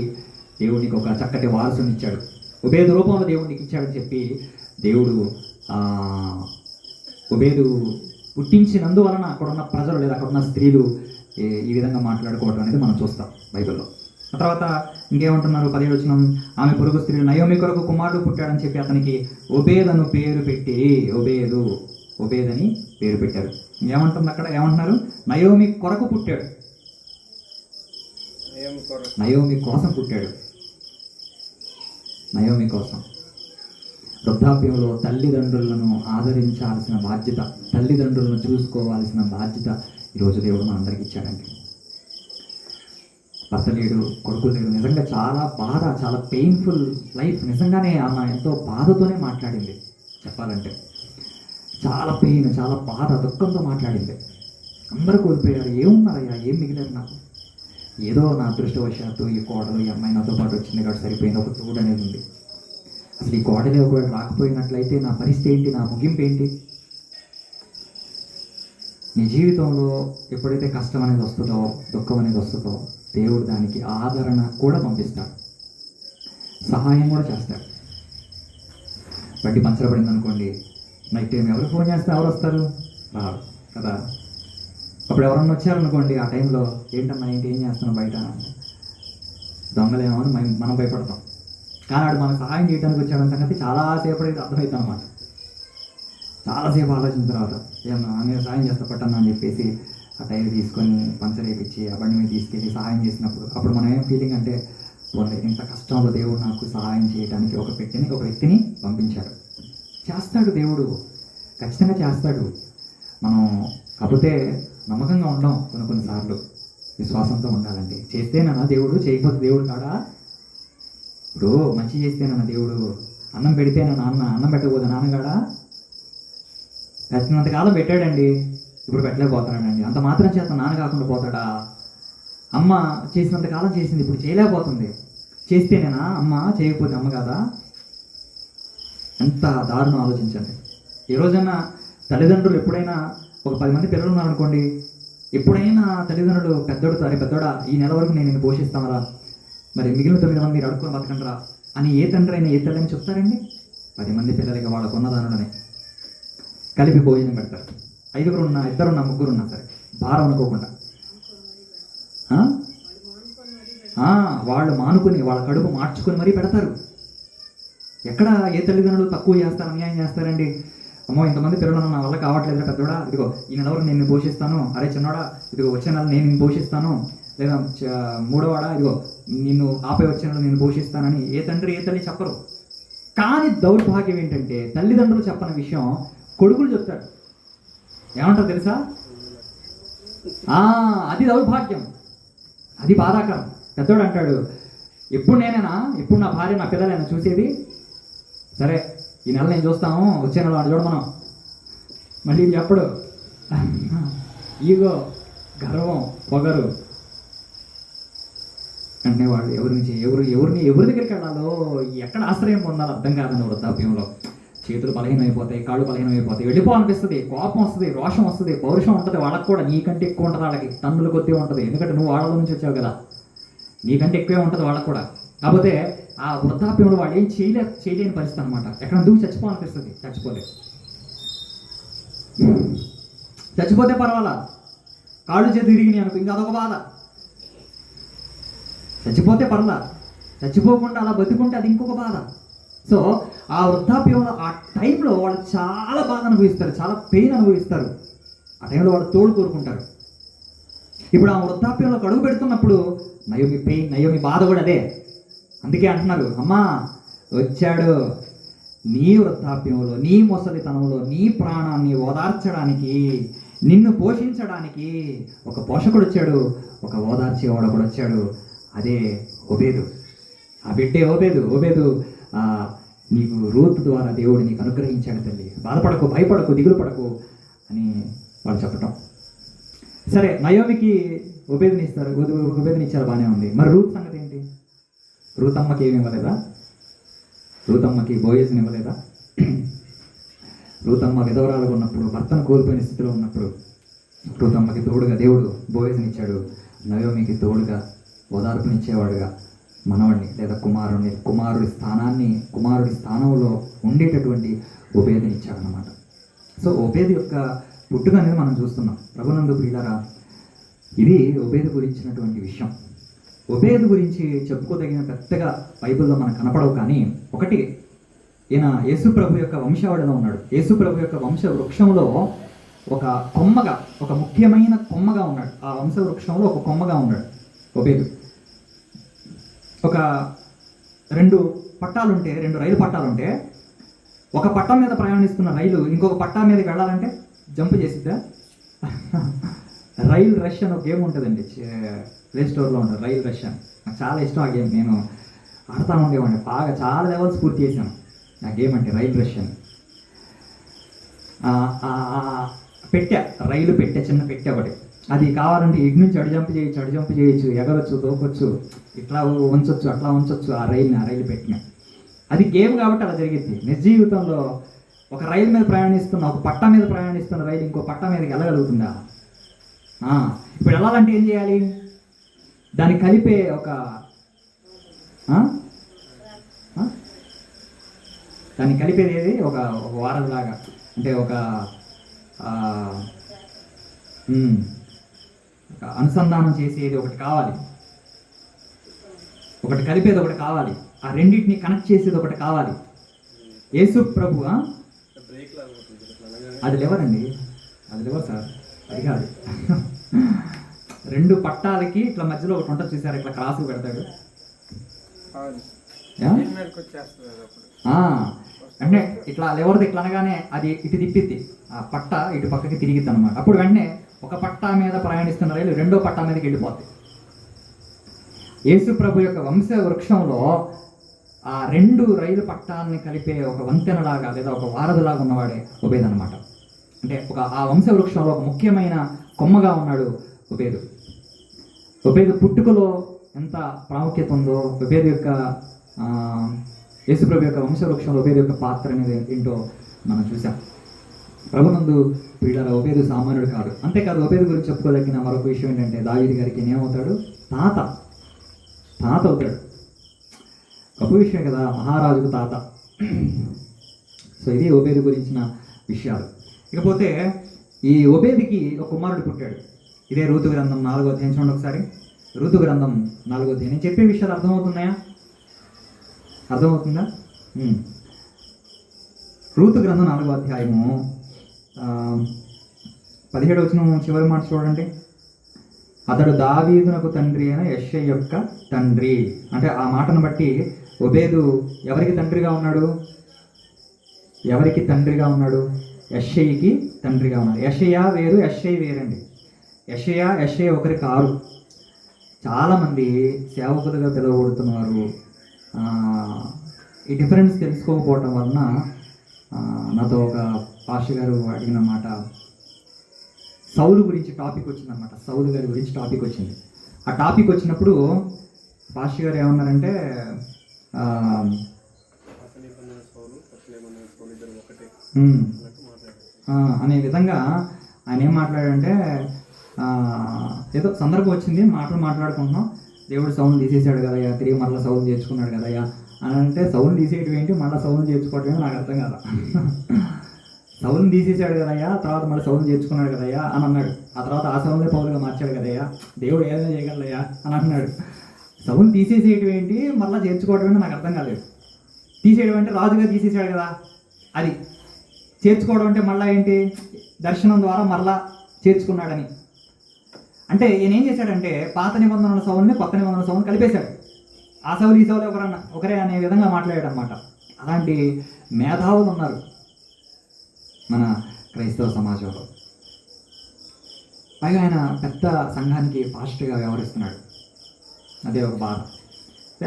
Speaker 1: దేవుడు నీకు ఒక చక్కటి వారసుని ఇచ్చాడు, ఓబేదు రూపంలో దేవుడు నీకు ఇచ్చాడని చెప్పి దేవుడు ఓబేదు పుట్టించినందువలన అక్కడున్న ప్రజలు లేదా అక్కడున్న స్త్రీలు ఈ విధంగా మాట్లాడుకోవడం అనేది మనం చూస్తాం బైబిల్లో. ఆ తర్వాత ఇంకేమంటున్నారు? 17 ఆమె పొరుగు స్త్రీలు నయోమి కొరకు కుమారుడు పుట్టాడని చెప్పి అతనికి ఓబేదను పేరు పెట్టి, ఓబేదని పేరు పెట్టారు. ఏమంటుంది అక్కడ? ఏమంటున్నారు? నయోమి కొరకు పుట్టాడు, నయోమి కోసం పుట్టాడు. నయోమి కోసం. వృద్ధాప్యంలో తల్లిదండ్రులను ఆదరించాల్సిన బాధ్యత, తల్లిదండ్రులను చూసుకోవాల్సిన బాధ్యత ఈరోజు దేవుడు మనందరికి ఇచ్చాడండి. భర్త లేడు, కొడుకు లేడు, నిజంగా చాలా బాధ, చాలా పెయిన్ఫుల్ లైఫ్. నిజంగానే ఆమె ఎంతో బాధతోనే మాట్లాడింది. చెప్పాలంటే చాలా పెయిన్, చాలా బాధ, దుఃఖంతో మాట్లాడింది. అందరూ కోల్పోయారు, ఏమున్నారయ్యా, ఏం మిగిలేదు నాకు, ఏదో నా అదృష్టవశాత్తు ఈ కోడలు ఈ అమ్మాయి నాతో పాటు వచ్చింది కాబట్టి సరిపోయింది, ఒక తోడు అనేది ఉంది. అసలు ఈ కోడలే ఒకవేళ రాకపోయినట్లయితే నా పరిస్థితి ఏంటి, నా ముగింపు ఏంటి? నీ జీవితంలో ఎప్పుడైతే కష్టం అనేది వస్తుందో, దుఃఖం అనేది వస్తుందో, దేవుడు దానికి ఆదరణ కూడా పంపిస్తాడు, సహాయం కూడా చేస్తాడు. బట్టి పంచబడింది అనుకోండి, నైట్ టైం ఎవరు ఫోన్ చేస్తే ఎవరు వస్తారు? రారు కదా. అప్పుడు ఎవరన్నా వచ్చారనుకోండి, ఆ టైంలో ఏంటన్నా ఏంటి, ఏం చేస్తున్నాం బయట, దొంగలేమో అని మనం భయపడతాం. కానీ వాడు మనకు సహాయం చేయడానికి వచ్చాడన్న సంగతి చాలాసేపు అర్థమవుతాం అన్నమాట. చాలాసేపు ఆలోచించిన తర్వాత ఏమన్నా నేను సహాయం చేస్తా పట్టన్నా అని చెప్పేసి ఆ టైర్ తీసుకొని పంచర్ వేయించి ఆ బండి మీద తీసుకెళ్ళి సహాయం చేసినప్పుడు అప్పుడు మనం ఏం ఫీలింగ్ అంటే, ఇంత కష్టంలో దేవుడు నాకు సహాయం చేయడానికి ఒక వ్యక్తిని పంపించాడు. చేస్తాడు దేవుడు, ఖచ్చితంగా చేస్తాడు. మనం కాకపోతే నమ్మకంగా ఉండం కొన్నిసార్లు, విశ్వాసంతో ఉండాలంటే. చేస్తేనన్నా దేవుడు, చేయకపోతే దేవుడు కాడా? ఇప్పుడు మంచి చేస్తేనన్నా దేవుడు, అన్నం పెడితేనా నాన్న, అన్నం పెట్టకపోతే నాన్నగాడా? పెట్టినంతకాలం పెట్టాడండి, ఇప్పుడు పెట్టలేకపోతున్నాడండి, అంత మాత్రం చేత నాన్న కాకుండా పోతాడా? అమ్మ చేసినంతకాలం చేసింది, ఇప్పుడు చేయలేకపోతుంది, చేస్తేనేనా అమ్మ, చేయకపోతే అమ్మ కాదా? ఎంత దారుణం ఆలోచించండి. ఈ రోజైనా తల్లిదండ్రులు ఎప్పుడైనా ఒక 10 మంది పిల్లలు ఉన్నారనుకోండి, ఎప్పుడైనా తల్లిదండ్రులు పెద్దోడా ఈ నెల వరకు నేను నిన్ను పోషిస్తామరా, మరి మిగిలిన 9 మంది మీరు అడుక్కొని బతకండిరా అని ఏ తండ్రి అయినా ఏ తల్లిని చెప్తారండి? 10 మంది పిల్లలకి వాళ్ళకు ఉన్నదానులనే కలిపి భోజనం పెడతారు. 5 ఉన్నా, 2 ఉన్నా, 3 ఉన్నా సరే, భారం అనుకోకుండా. వాళ్ళు మానుకొని, వాళ్ళ కడుపు మార్చుకొని మరీ పెడతారు. ఎక్కడ ఏ తల్లిదండ్రులు తక్కువ చేస్తారు, అన్యాయం చేస్తారండి? అమ్మో ఇంతమంది పిల్లలు నా వల్ల కావట్లేదు పెద్దోడా, ఇదిగో ఈ నెల వరకు నేను పోషిస్తాను, అరే చిన్నోడా ఇదిగో వచ్చే నెల నేను పోషిస్తాను, లేదా మూడోవాడా ఇదిగో నిన్ను ఆపై వచ్చే నెల నేను పోషిస్తానని ఏ తండ్రి ఏ తల్లి చెప్పరు. కానీ దౌర్భాగ్యం ఏంటంటే తల్లిదండ్రులు చెప్పని విషయం కొడుకులు చెప్తాడు. ఏమంటారు తెలుసా? అది దౌర్భాగ్యం, అది బాధాకరం. పెద్దోడు అంటాడు, ఎప్పుడు నేనేనా, ఎప్పుడు నా భార్య నా పిల్లలైనా చూసేది, సరే ఈ నెల నేను చూస్తాము, వచ్చే నెల వాడు చూడ మనం. మళ్ళీ ఇది చెప్పడు. ఈగో, గర్వం, పొగరు. అంటే వాళ్ళు ఎవరి దగ్గరికి వెళ్ళాలో, ఎక్కడ ఆశ్రయం పొందాలో అర్థం కాదండి వృద్ధాప్యంలో. చేతులు బలహీనం అయిపోతాయి, కాళ్ళు బలహీనం అయిపోతాయి, వెళ్ళిపోవాలనిపిస్తుంది, కోపం వస్తుంది, రోషం వస్తుంది, పౌరుషం ఉంటుంది. వాళ్ళకి కూడా నీకంటే ఎక్కువ ఉంటుంది, వాళ్ళకి టన్నుల కొద్దీ ఉంటుంది. ఎందుకంటే నువ్వు వాళ్ళ నుంచి వచ్చావు కదా, నీకంటే ఎక్కువే ఉంటుంది వాళ్ళకు కూడా. కాకపోతే ఆ వృద్ధాప్యంలో వాళ్ళు ఏం చేయలేని పరిస్థితి అనమాట. ఎక్కడ దూకి చచ్చిపోవాలనిపిస్తుంది, చచ్చిపోతే పర్వాలా, కాళ్ళు చేతి తిరిగినాయి అనుకో, ఇంకా అదొక బాధ. చచ్చిపోతే పర్లా, చచ్చిపోకుండా అలా బతుకుంటే అది ఇంకొక బాధ. సో ఆ వృద్ధాప్యంలో ఆ టైంలో వాళ్ళు చాలా బాధ అనుభవిస్తారు, చాలా పెయిన్ అనుభవిస్తారు. ఆ టైంలో వాళ్ళు తోడు కోరుకుంటారు. ఇప్పుడు ఆ వృద్ధాప్యంలో అడుగు పెడుతున్నప్పుడు నయోమి బాధ కూడా అదే. అందుకే అంటున్నారు, అమ్మా వచ్చాడు నీ వృద్ధాప్యంలో, నీ ముసలితనంలో నీ ప్రాణాన్ని ఓదార్చడానికి, నిన్ను పోషించడానికి ఒక పోషకుడు వచ్చాడు, ఒక ఓదార్చేవాడు కూడా వచ్చాడు. అదే ఓబేదు. ఆ బిడ్డే ఓబేదు. నీకు రూతు ద్వారా దేవుడు నీకు అనుగ్రహించాడు తల్లి, బాధపడకు, భయపడకు, దిగులు పడకు అని వాళ్ళు చెప్పటం. సరే, నయోమికి ఓబేదుని ఇచ్చారు, బాగానే ఉంది. మరి రూత్ సంగతి ఏంటి? రూతమ్మకి ఏమి ఇవ్వలేదా? రూతమ్మకి బోయజ్ని ఇవ్వలేదా? రూతమ్మ విధవరాలుగా ఉన్నప్పుడు, భర్తను కోల్పోయిన స్థితిలో ఉన్నప్పుడు రూతమ్మకి తోడుగా దేవుడు బోయజ్ని ఇచ్చాడు. నయోమికి తోడుగా ఓదార్పునిచ్చేవాడుగా మనవడిని లేదా కుమారుడి స్థానంలో ఉండేటటువంటి ఓబేదుని ఇచ్చాడనమాట. సో ఓబేదు యొక్క పుట్టుక అనేది మనం చూస్తున్నాం. ప్రభునందు ప్రియులారా, ఇది ఓబేదు గురించినటువంటి విషయం. ఓబేదు గురించి చెప్పుకోదగిన పెద్దగా బైబిల్లో మనకు కనపడవు. కానీ ఒకటి, ఈయన యేసు ప్రభు యొక్క వంశావళిలో ఉన్నాడు. యేసు ప్రభు యొక్క వంశ వృక్షంలో ఒక కొమ్మగా, ఒక ముఖ్యమైన కొమ్మగా ఉన్నాడు. ఆ వంశ వృక్షంలో ఒక కొమ్మగా ఉన్నాడు ఓబేదు. ఒక రెండు రైలు పట్టాలుంటే ఒక పట్టం మీద ప్రయాణిస్తున్న రైలు ఇంకొక పట్టా మీదకి వెళ్ళాలంటే జంప్ చేసిద్దా? రైల్ రష్ అని ఒక గేమ్ ఉంటుందండి, ప్లే స్టోర్లో ఉంటుంది, రైల్ రష్ అని. నాకు చాలా ఇష్టం ఆ గేమ్. నేను ఆడుతూ ఉండేవాడిని, బాగా చాలా లెవెల్స్ పూర్తి చేశాను ఆ గేమ్ అంటే, రైల్ రష్ అని. రైలు పెట్టె, చిన్న పెట్టె ఒకటి. అది కావాలంటే ఇటు నుంచి అడు జంప్ చేయొచ్చు, ఎగరొచ్చు, తోకొచ్చు, ఇట్లా ఉంచొచ్చు, అట్లా ఉంచొచ్చు ఆ రైలు పెట్టిన. అది గేమ్ కాబట్టి అలా జరిగింది. నిజ జీవితంలో ఒక రైలు మీద ప్రయాణిస్తున్న, ఒక పట్టా మీద ప్రయాణిస్తున్న రైలు ఇంకో పట్టా మీదకి వెళ్ళగలుగుతుందా? ఇప్పుడు వెళ్ళాలంటే ఏం చేయాలి? దాన్ని కలిపే దాన్ని కలిపేది ఏది? ఒక వారంలాగా, అంటే ఒక అనుసంధానం చేసేది ఒకటి కావాలి, ఒకటి కలిపేది ఒకటి కావాలి, ఆ రెండింటిని కనెక్ట్ చేసేది ఒకటి కావాలి. యేసు ప్రభు అది లేవరండి, అది లేవరు సార్, అది కాదు. రెండు పట్టాలకి ఇట్లా మధ్యలో ఒకటి ఉంటుంది చూసారు, ఇట్లా క్రాసు పెడతాడు. అంటే ఇట్లా లేవరది ఇట్లా అనగానే అది ఇటు తిప్పిద్ది, ఆ పట్ట ఇటు పక్కకి తిరిగిద్ది అనమాట. అప్పుడు వెంటనే ఒక పట్టా మీద ప్రయాణిస్తున్న రైలు రెండో పట్టా మీదకి వెళ్ళిపోతాయి. యేసు ప్రభు యొక్క వంశ వృక్షంలో ఆ రెండు రైలు పట్టాలని కలిపే ఒక వంతెనలాగా లేదా ఒక వారధిలాగా ఉన్నవాడే ఓబేదు అనమాట. అంటే ఆ వంశ వృక్షంలో ఒక ముఖ్యమైన కొమ్మగా ఉన్నాడు ఓబేదు. ఓబేదు పుట్టుకలో ఎంత ప్రాముఖ్యత ఉందో, ఓబేదు యొక్క యేసు ప్రభు యొక్క వంశ వృక్షంలో ఓబేదు యొక్క పాత్ర అనేది ఏంటో మనం చూసాం. ప్రభునందు ప్రియులారా, ఓబేదు సామాన్యుడు కాదు. అంతేకాదు, ఓబేదు గురించి చెప్పుకోదగిన మరొక విషయం ఏంటంటే, దావీదు గారికి ఏమవుతాడు? తాత అవుతాడు. గొప్ప విషయం కదా, మహారాజుకు తాత. సో ఇది ఓబేదు గురించిన విషయాలు. ఇకపోతే ఈ ఓబేదుకి ఒక కుమారుడు పుట్టాడు. ఇదే రూతు గ్రంథం 4వ అధ్యాయం చూడండి ఒకసారి. రూతు గ్రంథం 4వ అధ్యాయం. నేను చెప్పే విషయాలు అర్థమవుతున్నాయా? అర్థమవుతుందా? రూతు గ్రంథం 4వ అధ్యాయము 17వ వచనం చివరి మాట చూడండి. అతడు దావీదునకు తండ్రి అయిన యెష్షై యొక్క తండ్రి. అంటే ఆ మాటను బట్టి ఓబేదు ఎవరికి తండ్రిగా ఉన్నాడు? యెష్షయికి తండ్రిగా ఉన్నాడు. యెషయా వేరు, యెష్షై వేరండి. యెషయా ఒకరి కారు. చాలామంది సేవకులుగా పిలువబడుతున్నారు, ఈ డిఫరెన్స్ తెలుసుకోకపోవటం వలన నాతో ఒక పాస్టర్ గారు అడిగిన మాట, సౌలు గురించి టాపిక్ వచ్చిందనమాట. సౌలు గారి గురించి టాపిక్ వచ్చింది. ఆ టాపిక్ వచ్చినప్పుడు పాస్టర్ గారు ఏమన్నారంటే అనే విధంగా ఆయన ఏం మాట్లాడారంటే, ఏదో సందర్భం వచ్చింది, మాట్లాడుకుంటున్నాం, దేవుడు సౌండ్ తీసేసాడు కదయ్యా, తిరిగి మళ్ళీ సౌండ్ చేర్చుకున్నాడు కదయ్యా అని అంటే, సౌండ్ తీసేయడం ఏంటి, మళ్ళీ సౌండ్ చేర్చుకోవడం ఏంటి నాకు అర్థం కాదు. సౌండ్ తీసేసాడు కదయ్యా, తర్వాత మళ్ళీ సౌండ్ చేర్చుకున్నాడు కదయ్యా అని అన్నాడు. ఆ తర్వాత ఆ సౌండ్లే పౌలుగా మార్చాడు కదయ్యా, దేవుడు ఏదైనా చేయగలయ్యా అని అంటున్నాడు. సౌండ్ తీసేసేయడం ఏంటి, మళ్ళీ చేర్చుకోవడం ఏంటి నాకు అర్థం కాలేదు. తీసేయడం అంటే రాజుగా తీసేసాడు కదా, అది. చేర్చుకోవడం అంటే మళ్ళీ ఏంటి, దర్శనం ద్వారా మళ్ళా చేర్చుకున్నాడని. అంటే ఈయన ఏం చేశాడంటే, పాత నిబంధనల సౌల్ని కొత్త నిబంధనల సౌల్ని కలిపేశాడు. ఆ సౌలు ఈ సౌలు ఒకరే అనే విధంగా మాట్లాడాడు అనమాట. అలాంటి మేధావులు ఉన్నారు మన క్రైస్తవ సమాజంలో. పైగా ఆయన పెద్ద సంఘానికి పాస్టర్గా వ్యవహరిస్తున్నాడు. అదే ఒక బాధ.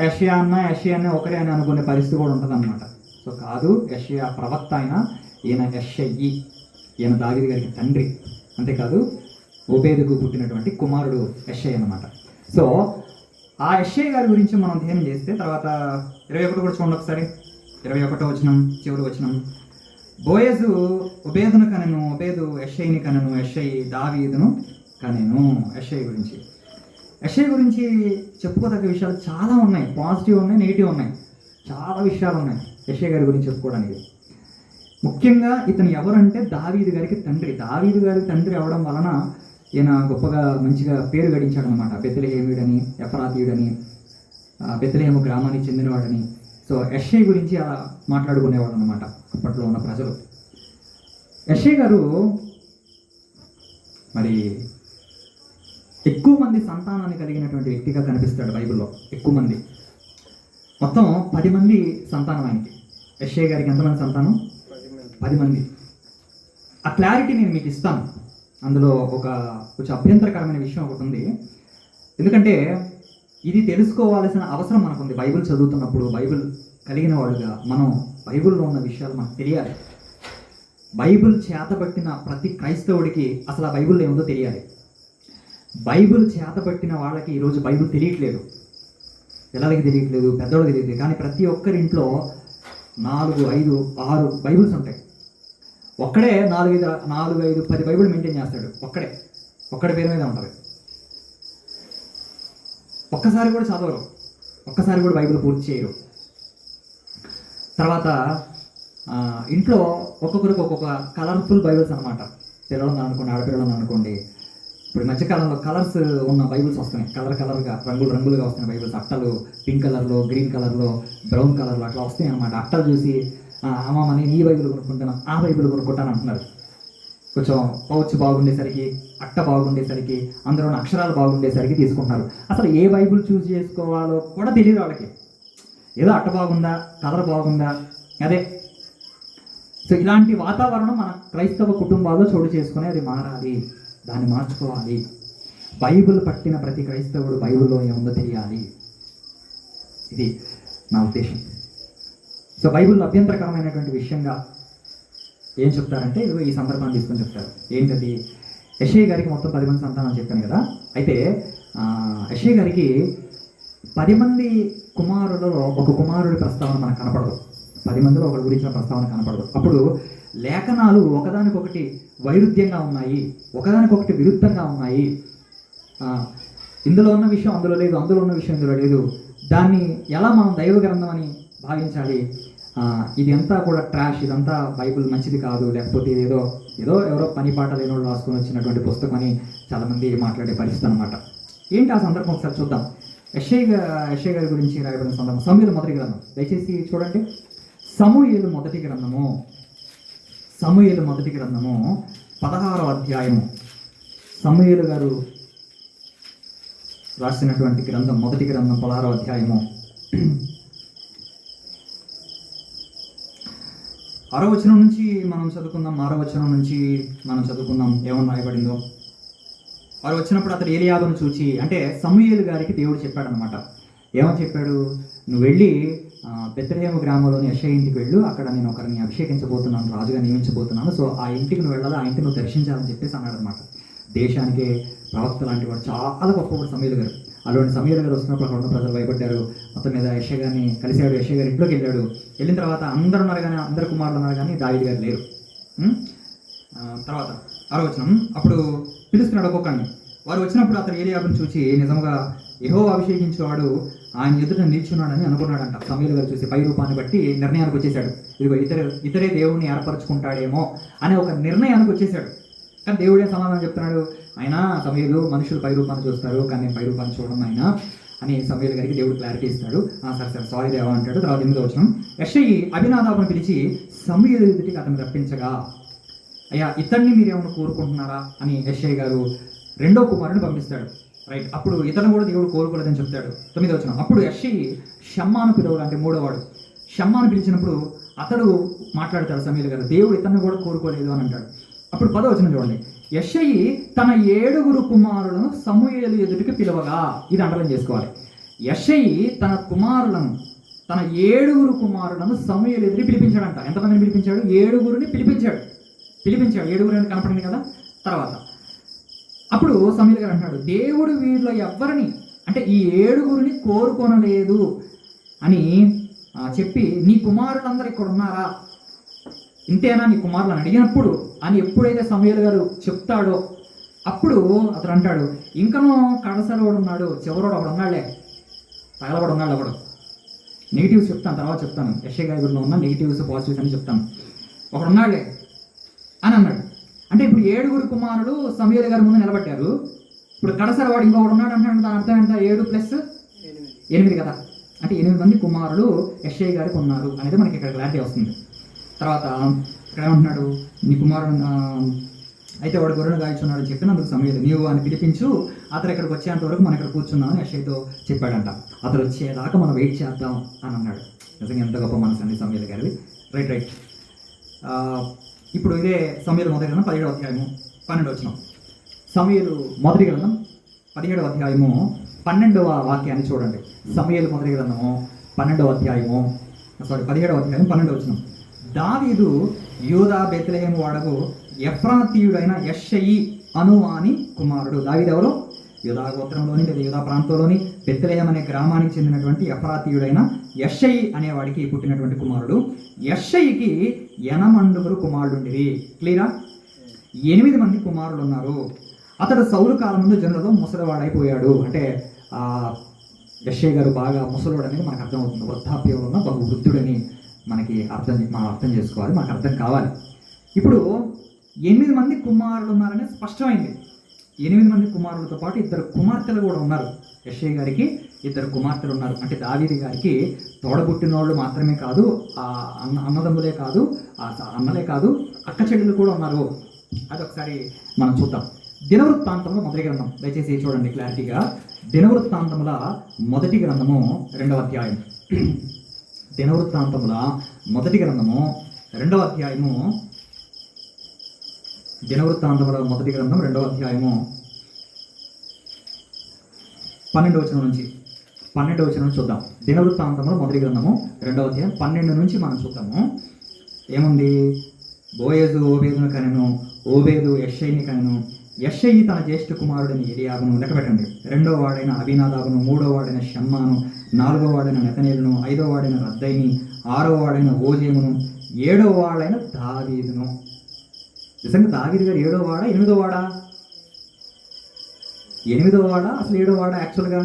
Speaker 1: యెషయా ఒకరే అని అనుకునే పరిస్థితి కూడా ఉంటుంది అనమాట. సో కాదు, యెషయా ప్రవక్త అయినా, ఈయన యెషయి, ఈయన దావీదు గారికి తండ్రి. అంతేకాదు ఓబేదుకు పుట్టినటువంటి కుమారుడు యెషయి అన్నమాట. సో ఆ యెషయి గారి గురించి మనం ధ్యానం చేస్తే తర్వాత 21 కూడా చూడండి ఒకసారి. 21 వచనం, చివరి వచనం. బోయజు ఒబేదును కనెను, ఒబేదు యెషయిని కనెను, యెషయి దావీదును కనెను. యెషయి గురించి చెప్పుకోదగ్గ విషయాలు చాలా ఉన్నాయి. పాజిటివ్ ఉన్నాయి, నెగిటివ్ ఉన్నాయి, చాలా విషయాలు ఉన్నాయి యెషయి గారి గురించి చెప్పుకోవడానికి. ముఖ్యంగా ఇతను ఎవరంటే దావీదు గారికి తండ్రి. దావీదు గారి తండ్రి అవడం వలన ఈయన గొప్పగా మంచిగా పేరు గడించాడు అనమాట. బెత్లెహేమీయుడని, ఎఫ్రాతీయుడని, బెత్లెహేము గ్రామానికి చెందినవాడని. సో యెషయి గురించి అలా మాట్లాడుకునేవాడు అనమాట అప్పట్లో ఉన్న ప్రజలు. యెషయి గారు మరి ఎక్కువ మంది సంతానాన్ని కలిగినటువంటి వ్యక్తిగా కనిపిస్తాడు బైబిల్లో. ఎక్కువ మంది, మొత్తం 10 మంది సంతానం ఆయనకి. యెషయి గారికి ఎంతమంది సంతానం? 10 మంది. ఆ క్లారిటీ నేను మీకు ఇస్తాను. అందులో కొంచెం అభ్యంతరకరమైన విషయం ఒకటి ఉంది. ఎందుకంటే ఇది తెలుసుకోవాల్సిన అవసరం మనకుంది. బైబిల్ చదువుతున్నప్పుడు, బైబిల్ కలిగిన వాళ్ళుగా మనం బైబిల్లో ఉన్న విషయాలు మనకు తెలియాలి. బైబిల్ చేతబట్టిన ప్రతి క్రైస్తవుడికి అసలు ఆ బైబిల్లో ఏముందో తెలియాలి. బైబిల్ చేతబట్టిన వాళ్ళకి ఈరోజు బైబిల్ తెలియట్లేదు. పిల్లలకి తెలియట్లేదు, పెద్దవాళ్ళకి తెలియట్లేదు. కానీ ప్రతి ఒక్కరి ఇంట్లో 4, 5, 6 బైబిల్స్ ఉంటాయి. ఒక్కడే 4, 5, 10 బైబిల్ మెయింటైన్ చేస్తాడు. ఒక్కడి పేరు మీద ఉంటుంది. ఒక్కసారి కూడా చదవరు, ఒక్కసారి కూడా బైబిల్ పూర్తి చేయరు. తర్వాత ఇంట్లో ఒక్కొక్కరికి ఒక్కొక్క కలర్ఫుల్ బైబిల్స్ అనమాట. పిల్లలను అనుకోండి, ఆడపిల్లలను అనుకోండి. ఇప్పుడు మధ్యకాలంలో కలర్స్ ఉన్న బైబిల్స్ వస్తున్నాయి. కలర్గా, రంగులుగా వస్తున్నాయి బైబిల్స్. అట్టలు పింక్ కలర్లో, గ్రీన్ కలర్లో, బ్రౌన్ కలర్లో అట్లా వస్తాయి అనమాట. అట్టలు చూసి అమ్మ నేను ఈ బైబిల్ కొనుక్కుంటాను, ఆ బైబిల్ కొనుక్కుంటాను అంటున్నారు. కొంచెం పౌచ్ బాగుండేసరికి, అట్ట బాగుండేసరికి, అందులో అక్షరాలు బాగుండేసరికి తీసుకుంటున్నారు. అసలు ఏ బైబిల్ చూస్ చేసుకోవాలో కూడా తెలియదు వాళ్ళకి. ఏదో అట్ట బాగుందా, కలర్ బాగుందా, అదే. సో ఇలాంటి వాతావరణం మన క్రైస్తవ కుటుంబాల్లో చోటు చేసుకుని అది మారాలి, దాన్ని మార్చుకోవాలి. బైబిల్ పట్టిన ప్రతి క్రైస్తవుడు బైబిల్లో ఏముందో తెలియాలి. ఇది నా ఉద్దేశం. సో బైబిల్లో అభ్యంతరకరమైనటువంటి విషయంగా ఏం చెప్తారంటే, ఇదిగో ఈ సందర్భాన్ని తీసుకొని చెప్తారు. ఏంటది? యెషయి గారికి మొత్తం 10 మంది సంతానం చెప్పాను కదా. అయితే యెషయి గారికి 10 మంది కుమారులలో ఒక కుమారుడి ప్రస్తావన మనకు కనపడదు. 10 మందిలో ఒకరి గురించిన ప్రస్తావన కనపడదు. అప్పుడు లేఖనాలు ఒకదానికొకటి వైరుధ్యంగా ఉన్నాయి, ఒకదానికొకటి విరుద్ధంగా ఉన్నాయి. ఇందులో ఉన్న విషయం అందులో లేదు, అందులో ఉన్న విషయం ఇందులో లేదు. దాన్ని ఎలా మనం దైవ గ్రంథం అని భావించాలి? ఇది అంతా కూడా ట్రాష్, ఇదంతా బైబిల్ మంచిది కాదు, లేకపోతే ఏదో ఎవరో పని పాట లేని వాళ్ళు రాసుకొని వచ్చినటువంటి పుస్తకం అని చాలామంది మాట్లాడే పరిస్థితి అనమాట. ఏంటి ఆ సందర్భం ఒకసారి చూద్దాం. యెషయి గారి గురించి రాయబడిన సందర్భం సమూయేలు మొదటి గ్రంథం, దయచేసి చూడండి. సమూయేలు మొదటి గ్రంథము 16వ అధ్యాయము. సమూయేలు గారు రాసినటువంటి గ్రంథం, మొదటి గ్రంథం 16వ అధ్యాయము 6వ వచనం నుంచి మనం చదువుకుందాం. 6వ వచనం నుంచి మనం చదువుకుందాం ఏమని రాయబడిందో. వారు వచ్చినప్పుడు అతడు ఏలీయాబును చూచి, అంటే సమూయేలు గారికి దేవుడు చెప్పాడు అనమాట. ఏమని చెప్పాడు? నువ్వు వెళ్ళి బెత్లెహేము గ్రామంలోని యెషయా ఇంటికి వెళ్ళు, అక్కడ నేను ఒకరిని అభిషేకించబోతున్నాను, రాజుగా నియమించబోతున్నాను, సో ఆ ఇంటికి నువ్వు వెళ్ళాలి, ఆ ఇంటిని నువ్వు దర్శించాలని చెప్పేసి అన్నాడు అనమాట. దేశానికే ప్రవక్త లాంటి వాడు, చాలా గొప్పవాడు సమూయేలు గారు. అలాంటి సమూయేలు గారు వస్తున్నప్పుడు అక్కడ ఉన్న ప్రజలు భయపడ్డారు. మొత్తం మీద యెషయా గారిని కలిశాడు, యెషయా గారి ఇంట్లోకి వెళ్ళాడు. వెళ్ళిన తర్వాత అందరు ఉన్నారు కానీ, అందరు కుమారులు ఉన్నారు కానీ దావీదు గారు లేరు. తర్వాత 6వ వచనం, అప్పుడు పిలుస్తున్నాడు ఒక్కొక్కరిని. వారు వచ్చినప్పుడు అతను ఏలీయాబుని చూసి, నిజంగా యెహోవా అభిషేకించేవాడు ఆయన ఎదుట నిల్చున్నాడని అనుకున్నాడంట. సమూయేలు గారు చూసి పై రూపాన్ని బట్టి నిర్ణయానికి వచ్చేసాడు. ఇదిగో ఇతరే దేవుడిని ఏర్పరచుకుంటాడేమో అనే ఒక నిర్ణయానికి వచ్చేసాడు. కానీ దేవుడే సమాధానం చెప్తున్నాడు, అయినా సమూయేలు మనుషులు పై రూపాన్ని చూస్తారు, కానీ నేను పై రూపాన్ని చూడడం అయినా అని సమూయేలు గారికి దేవుడు క్లారిటీ ఇస్తాడు. సరే సారీ దేవా అంటాడు. తర్వాత 8వ వచనం, యెషయి అబీనాదాబును పిలిచి సమూయేలు ఎదుటికి అతను రప్పించగా, అయ్యా ఇతన్ని మీరేమైనా కోరుకుంటున్నారా అని యెషయి గారు 2వ కుమారుని పంపిస్తాడు. రైట్, అప్పుడు ఇతను కూడా దేవుడు కోరుకోలేదని చెప్తాడు. 9వ వచనం, అప్పుడు యెషయి షమ్మాను పిలవగా, అంటే 3వ వాడు షమ్మాను పిలిచినప్పుడు అతడు మాట్లాడతాడు సమూయేలు గారు, దేవుడు ఇతన్ని కూడా కోరుకోలేదు అని అంటాడు. అప్పుడు 10వ వచనం చూడండి, యెషయి తన 7 కుమారులను సమూయేలు ఎదుటికి పిలవగా, ఇది అండర్లైన్ చేసుకోవాలి. యెషయి తన 7 కుమారులను సమూయేలు ఎదురు పిలిపించాడంట. ఎంతమందిని పిలిపించాడు? 7 పిలిపించాడు. 7 అని కనపడింది కదా. తర్వాత అప్పుడు సమూయేలు గారు అంటాడు, దేవుడు వీరిలో ఎవ్వరిని, అంటే ఈ 7 కోరుకొనలేదు అని చెప్పి, నీ కుమారులందరూ ఇక్కడ ఉన్నారా, ఇంతేనా నీ కుమారులు అని అడిగినప్పుడు అని ఎప్పుడైతే సమూయేలు గారు చెప్తాడో అప్పుడు అతను అంటాడు, ఇంకనూ కడసలోడు ఉన్నాడు, చివరోడు ఒకడు ఉన్నాడులే, తగలబడి ఉన్నాడు ఒకడు. నెగిటివ్స్ చెప్తాను, తర్వాత చెప్తాను. యెషయా గారి గురిలో ఉన్న నెగిటివ్స్ పాజిటివ్స్ అని చెప్తాను. ఒకడు ఉన్నాడులే అని అన్నాడు. అంటే ఇప్పుడు 7 కుమారులు సమూయేలు గారి ముందు నిలబెట్టారు. ఇప్పుడు కడసర వాడు ఇంకొకడు ఉన్నాడు అంటాడు. దాని అర్థం ఎంత? 7 + 8 కదా. అంటే 8 మంది కుమారులు యెషయా గారికి ఉన్నారు అనేది మనకి ఇక్కడ క్లారిటీ వస్తుంది. తర్వాత ఇక్కడ ఏమంటున్నాడు, నీ కుమారుడు అయితే వాడు గొర్రెను గాయచున్నాడు అని చెప్పినందుకు సమూయేలు, నీవు అని పిలిపించు, అతను ఇక్కడికి వచ్చేంత వరకు మనం ఇక్కడ కూర్చున్నామని యెషయితో చెప్పాడంట. అతను వచ్చేదాకా మనం వెయిట్ చేద్దాం అని అన్నాడు. నిజంగా ఎంత గొప్ప మనసు అండి సమూయేలు గారిది. రైట్. ఇప్పుడు ఇదే సమూయేలు మొదటి గ్రంథం 17వ అధ్యాయము 12వ వచనం. సమూయేలు మొదటి గ్రంథం 17వ అధ్యాయము 12వ వాక్యాన్ని చూడండి. సమూయేలు మొదటి గ్రంథము 17వ అధ్యాయము 12వ వచనం. దావీదు యూదా బెత్లెహేము వాడకు ఎఫ్రాతీయుడైన యెషయి అనువాని కుమారుడు. దావీదు ఎవరు? యూదా గోత్రంలోని లేదా యూదా ప్రాంతంలోని బెత్లెహేము అనే గ్రామానికి చెందినటువంటి ఎఫ్రాతీయుడైన యెషయి అనేవాడికి పుట్టినటువంటి కుమారుడు. యెషయికి 8 కుమారులుండిరి. క్లియరా? 8 మంది కుమారులు ఉన్నారు. అతడు సౌలు కాలం ముందు జనులలో ముసలివాడైపోయాడు. అంటే యెషయి గారు బాగా ముసలివాడు అనేది మనకు అర్థమవుతుంది. వృద్ధాప్యంలో ఉన్న బహు వృద్ధుడని మనం అర్థం చేసుకోవాలి, మనకు అర్థం కావాలి. ఇప్పుడు 8 మంది కుమారులు ఉన్నారని స్పష్టమైంది. 8 మంది కుమారులతో పాటు 2 కుమార్తెలు కూడా ఉన్నారు. యెషయి గారికి 2 కుమార్తెలు ఉన్నారు. అంటే దావీదు గారికి తోడబుట్టిన వాళ్ళు మాత్రమే కాదు, అన్నదమ్ములే కాదు, అన్నలే కాదు, అక్క చెల్లెలు కూడా ఉన్నారు. అది ఒకసారి మనం చూద్దాం. దినవృత్తాంతంలో మొదటి గ్రంథం, దయచేసి చూడండి క్లారిటీగా. దినవృత్తాంతముల మొదటి గ్రంథము 2వ అధ్యాయం. దినవృత్తాంతముల మొదటి గ్రంథము 2వ అధ్యాయము. దినవృత్తాంతముల మొదటి గ్రంథం 2వ అధ్యాయము 12వ వచనం నుంచి 12వ వచనం చూద్దాం. దినవృత్తాంతముల మొదటి గ్రంథము 2వ అధ్యాయం 12 నుంచి మనం చూద్దాము. ఏముంది? బోయేజు ఓబేదును కనెను, ఓబేదు యెషయిని కనెను, యెషయి తన జ్యేష్ఠ కుమారుడైన ఎలియాబును, లెక్కపెట్టండి, 2వ వాడైన అబీనాదాబును, 3వ వాడైన షమ్మాను, 4వ వాడైన నెతనేలును, 5వ వాడైన రద్దయిని, 6వ వాడైన ఓజేమును, 7వ వాడైన దావీదును. నిజంగా దావీదు గారు 7వ వాడా 8వ వాడా? 8వ వాడా అసలు 7వ వాడా? యాక్చువల్గా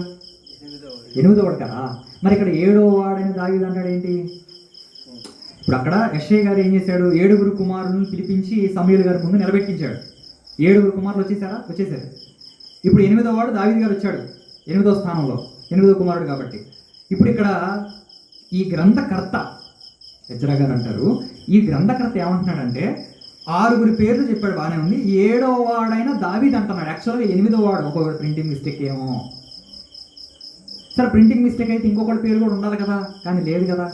Speaker 1: 8వ వాడు కదా. మరి ఇక్కడ 7వ వాడైన దావీదు అంటాడు ఏంటి? ఇప్పుడు అక్కడ యెషయి గారు ఏం చేశాడు? 7 కుమారులను పిలిపించి సమూయేలు గారి ముందు నిలబెట్టించాడు. 7 కుమారులు వచ్చేసారు. ఇప్పుడు 8వ వాడు దావీదు గారు వచ్చాడు 8వ స్థానంలో, 8వ కుమారుడు కాబట్టి. ఇప్పుడు ఇక్కడ ఈ గ్రంథకర్త ఎజ్రా గారు అంటారు, ఈ గ్రంథకర్త ఏమంటున్నాడంటే 6 పేర్లు చెప్పాడు, బాగానే ఉంది. 7వ వాడైన దావీదు అంటున్నాడు. యాక్చువల్గా 8వ వాడు ఒక్కొక్కటి ప్రింటింగ్ మిస్టేక్ ఏమో. సరే, ప్రింటింగ్ మిస్టేక్ అయితే ఇంకొకటి పేరు కూడా ఉండాలి కదా, కానీ లేదు కదా.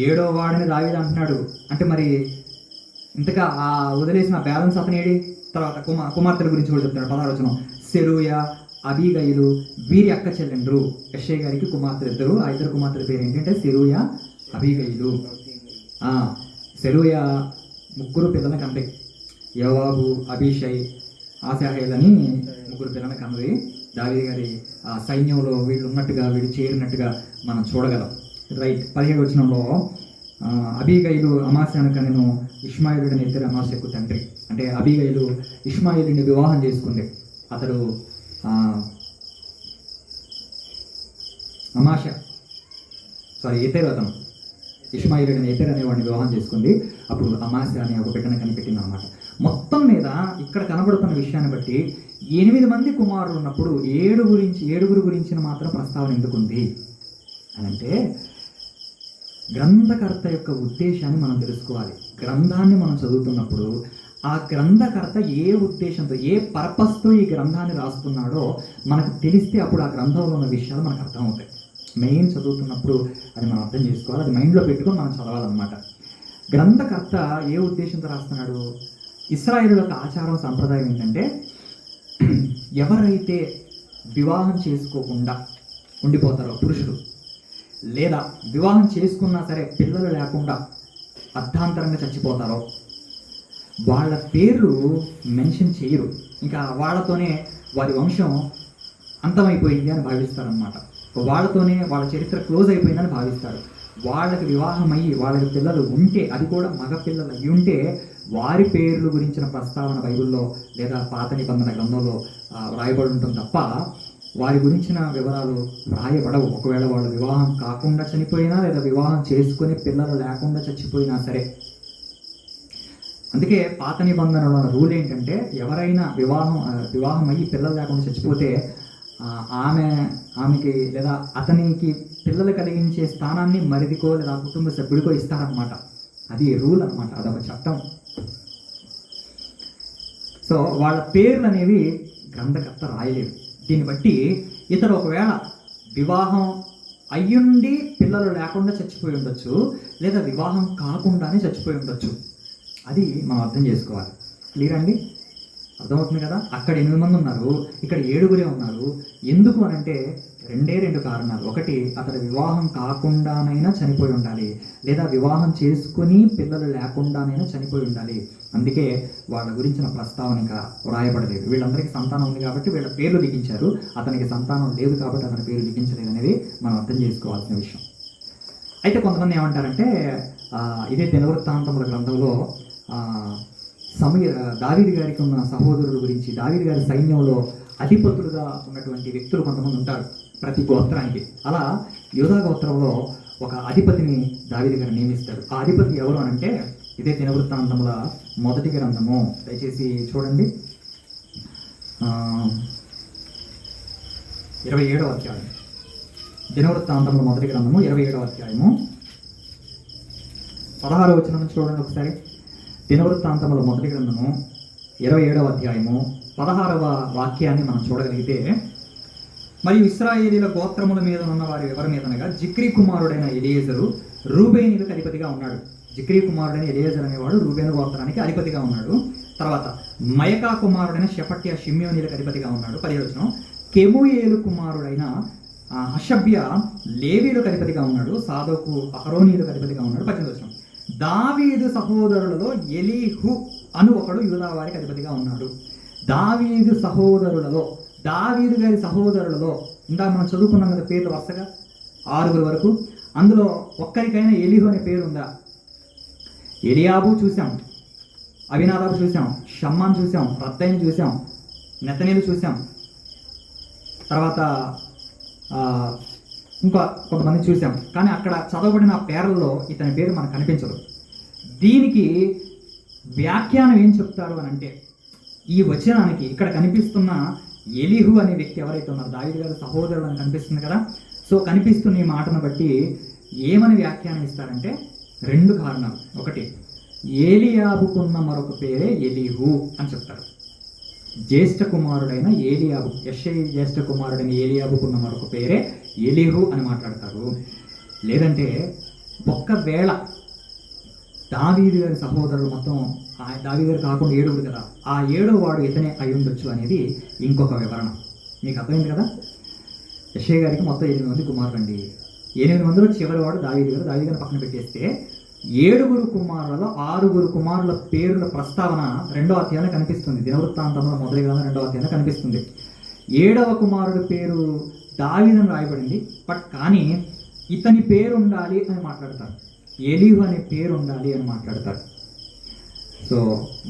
Speaker 1: 7వ వాడని దావీదు అంటున్నాడు అంటే మరి ఇంతగా వదిలేసిన బ్యాలెన్స్ అతను ఏడి. తర్వాత కుమార్తెల గురించి కూడా చెప్తున్నాడు. 16వ వచనం, సెరూయ, అబీగయిలు వీరి అక్క చెల్లెండ్రు. యెషయా గారికి కుమార్తెలు ఇద్దరు. ఆ ఇద్దరు కుమార్తెల పేరు ఏంటంటే సెరూయా, అబీగయిలు. సెరూయా ముగ్గురు పిల్లల కంది. యోవాబు, అబీషై, ఆశాహేలని ముగ్గురు పిల్లల కంది. దావీదు గారి సైన్యంలో వీళ్ళు ఉన్నట్టుగా, వీళ్ళు చేరినట్టుగా మనం చూడగలం. రైట్. 17వ వచనంలో అబీగయిలు అమాస్యాను కనెను, ఇష్మాయేలుడిని ఇద్దరు అమాస్యకు తండ్రి. అంటే అబీగయిలు ఇష్మాయేలుని వివాహం చేసుకుంది. అతడు ఎతేరు, అతను ఇష్మాయేలుడిని ఎతేరు అనేవాడిని వివాహం చేసుకుంది. అప్పుడు అమాస్య అనే ఒక బిడ్డను కనిపెట్టింది అనమాట. మొత్తం మీద ఇక్కడ కనబడుతున్న విషయాన్ని బట్టి 8 మంది కుమారులు ఉన్నప్పుడు ఏడుగురు గురించిన మాత్రం ప్రస్తావన ఎందుకుంది అని అంటే, గ్రంథకర్త యొక్క ఉద్దేశాన్ని మనం తెలుసుకోవాలి. గ్రంథాన్ని మనం చదువుతున్నప్పుడు ఆ గ్రంథకర్త ఏ ఉద్దేశంతో, ఏ పర్పస్తో ఈ గ్రంథాన్ని రాస్తున్నాడో మనకు తెలిస్తే అప్పుడు ఆ గ్రంథంలో ఉన్న విషయాలు మనకు అర్థమవుతాయి. మెయిన్ చదువుతున్నప్పుడు అది మనం అర్థం చేసుకోవాలి. అది మైండ్లో పెట్టుకొని మనం చదవాలన్నమాట. గ్రంథకర్త ఏ ఉద్దేశంతో రాస్తున్నాడు? ఇశ్రాయేలు యొక్క ఆచారం సంప్రదాయం ఏంటంటే, ఎవరైతే వివాహం చేసుకోకుండా ఉండిపోతారో పురుషులు, లేదా వివాహం చేసుకున్నా సరే పిల్లలు లేకుండా అర్ధాంతరంగా చచ్చిపోతారో, వాళ్ళ పేర్లు మెన్షన్ చేయరు. ఇంకా వాళ్ళతోనే వారి వంశం అంతమైపోయింది అని భావిస్తారనమాట. వాళ్ళతోనే వాళ్ళ చరిత్ర క్లోజ్ అయిపోయిందని భావిస్తారు. వాళ్ళకి వివాహం అయ్యి వాళ్ళకి పిల్లలు ఉంటే, అది కూడా మగ పిల్లలు అయ్యి ఉంటే, వారి పేర్లు గురించిన ప్రస్తావన బైబిల్లో లేదా పాత నిబంధన గ్రంథంలో వ్రాయబడి ఉంటుంది తప్ప వారి గురించిన వివరాలు వ్రాయబడవు. ఒకవేళ వాళ్ళు వివాహం కాకుండా చనిపోయినా లేదా వివాహం చేసుకుని పిల్లలు లేకుండా చచ్చిపోయినా సరే. అందుకే పాత నిబంధనలో రూల్ ఏంటంటే, ఎవరైనా వివాహం అయ్యి పిల్లలు లేకుండా చచ్చిపోతే ఆమెకి లేదా అతనికి పిల్లలు కలిగించే స్థానాన్ని మరిదికో లేదా కుటుంబ సభ్యుడికో ఇస్తారనమాట. అది రూల్ అనమాట, అదొక చట్టం. సో వాళ్ళ పేర్లు అనేవి గ్రంథకర్త రాయలేడు. దీన్ని బట్టి ఇతడు ఒకవేళ వివాహం అయ్యుండి పిల్లలు లేకుండా చచ్చిపోయి ఉండొచ్చు, లేదా వివాహం కాకుండానే చచ్చిపోయి ఉండొచ్చు. అది మనం అర్థం చేసుకోవాలి. క్లియర్ అండి? అర్థమవుతుంది కదా? అక్కడ 8 మంది ఉన్నారు, ఇక్కడ 7 ఉన్నారు. ఎందుకు అని అంటే 2 కారణాలు. ఒకటి, అతడు వివాహం కాకుండానైనా చనిపోయి ఉండాలి, లేదా వివాహం చేసుకుని పిల్లలు లేకుండానైనా చనిపోయి ఉండాలి. అందుకే వాళ్ళ గురించిన ప్రస్తావన ఇంకా వ్రాయబడలేదు. వీళ్ళందరికీ సంతానం ఉంది కాబట్టి వీళ్ళ పేర్లు లిఖించారు, అతనికి సంతానం లేదు కాబట్టి అతని పేరు లిఖించలేదు అనేది మనం అర్థం చేసుకోవాల్సిన విషయం. అయితే కొంతమంది ఏమంటారంటే, ఇదే దినవృత్తాంతముల గ్రంథంలో దావీదు గారికి ఉన్న సహోదరుల గురించి, దావీదు గారి సైన్యంలో అధిపతులుగా ఉన్నటువంటి వ్యక్తులు కొంతమంది ఉంటారు ప్రతి గోత్రానికి. అలా యూదా గోత్రంలో ఒక అధిపతిని దావీదు గారు నియమిస్తాడు. ఆ అధిపతి ఎవరు అనంటే, ఇదే దినవృత్తాంతముల మొదటి గ్రంథము, దయచేసి చూడండి, 27వ అధ్యాయం. దినవృత్తాంతముల మొదటి గ్రంథము 27వ అధ్యాయము 16వ వచనం నుంచి చూడండి ఒకసారి. దినవృత్తాంతముల మొదటి గ్రంథము 27వ అధ్యాయము 16వ వాక్యాన్ని మనం చూడగలిగితే, మరియు ఇశ్రాయేలీల గోత్రముల మీద ఉన్న వారి ఎవరి మీదనగా జిక్రీ కుమారుడైన ఎలియేజరు రూబేనీలకు అధిపతిగా ఉన్నాడు. జిక్రీ కుమారుడైన ఎలియేజర్ అనేవాడు రూబేను గోత్రానికి అధిపతిగా ఉన్నాడు. తర్వాత మయకా కుమారుడైన షెఫట్య షిమ్యోనీలకు అధిపతిగా ఉన్నాడు. 10వ వచనం. కెమూయేలు కుమారుడైన హషబ్య లేవీలకు అధిపతిగా ఉన్నాడు. సాదోకు అహరోనీలకు అధిపతిగా ఉన్నాడు. 18వ వచనం. దావీదు సహోదరులలో ఎలీహు అను ఒకడు యూదా వారికి అధిపతిగా ఉన్నాడు. దావీదు సహోదరులలో, దావీదు గారి సహోదరులలో ఇందాక మనం చదువుకున్నాం కదా పేర్లు వరుసగా 6 వరకు. అందులో ఒక్కరికైనా ఎలీహు అనే పేరు ఉందా? ఎలియాబు చూసాం, అబినాదాబు చూసాం, షమ్మాన్ చూసాం, రద్దయిని చూసాం, నెతనీలు చూసాం, తర్వాత ఇంకా కొంతమంది చూసాం. కానీ అక్కడ చదవబడిన పేర్లలో ఇతని పేరు మనకు కనిపించదు. దీనికి వ్యాఖ్యానం ఏం చెప్తారు అని అంటే, ఈ వచనానికి ఇక్కడ కనిపిస్తున్న ఎలీహు అనే వ్యక్తి ఎవరైతే ఉన్నారో, దావీదు గారి సహోదరుడు అని కనిపిస్తుంది కదా. సో కనిపిస్తున్న ఈ మాటను బట్టి ఏమని వ్యాఖ్యానం ఇస్తారంటే, 2 కారణాలు. ఒకటి, ఏలియాబుకున్న మరొక పేరే ఎలీహు అని చెప్తారు. జ్యేష్ఠ కుమారుడైన ఏలియాబు, యెషయి జ్యేష్ఠ కుమారుడైన ఏలియాబుకున్న మరొక పేరే ఎలీహు అని మాట్లాడతారు. లేదంటే ఒక్కవేళ దావీదు గారి సహోదరులు మొత్తం దావీదు గారు కాకుండా 7 కదా, ఆ 7వ వాడు ఇతనే అయి ఉండొచ్చు అనేది ఇంకొక వివరణ. మీకు అర్థమైంది కదా. యెషయా గారికి మొత్తం 8 మంది కుమారులు అండి. 8 మందిలో చివరి వాడు దావీదు గారు. దావీదు గారిని పక్కన పెట్టేస్తే 7 కుమారులలో 6 కుమారుల పేర్ల ప్రస్తావన 2వ అధ్యాయంలో కనిపిస్తుంది. దినవృత్తాంతంలో మొదటి గ్రంథం 2వ అధ్యాయంలో కనిపిస్తుంది. 7వ కుమారుడి పేరు దావీదు అని రాయబడింది. కానీ ఇతని పేరు ఉండాలి అని మాట్లాడతారు. ఎలీహు అనే పేరు ఉండాలి అని మాట్లాడతారు. సో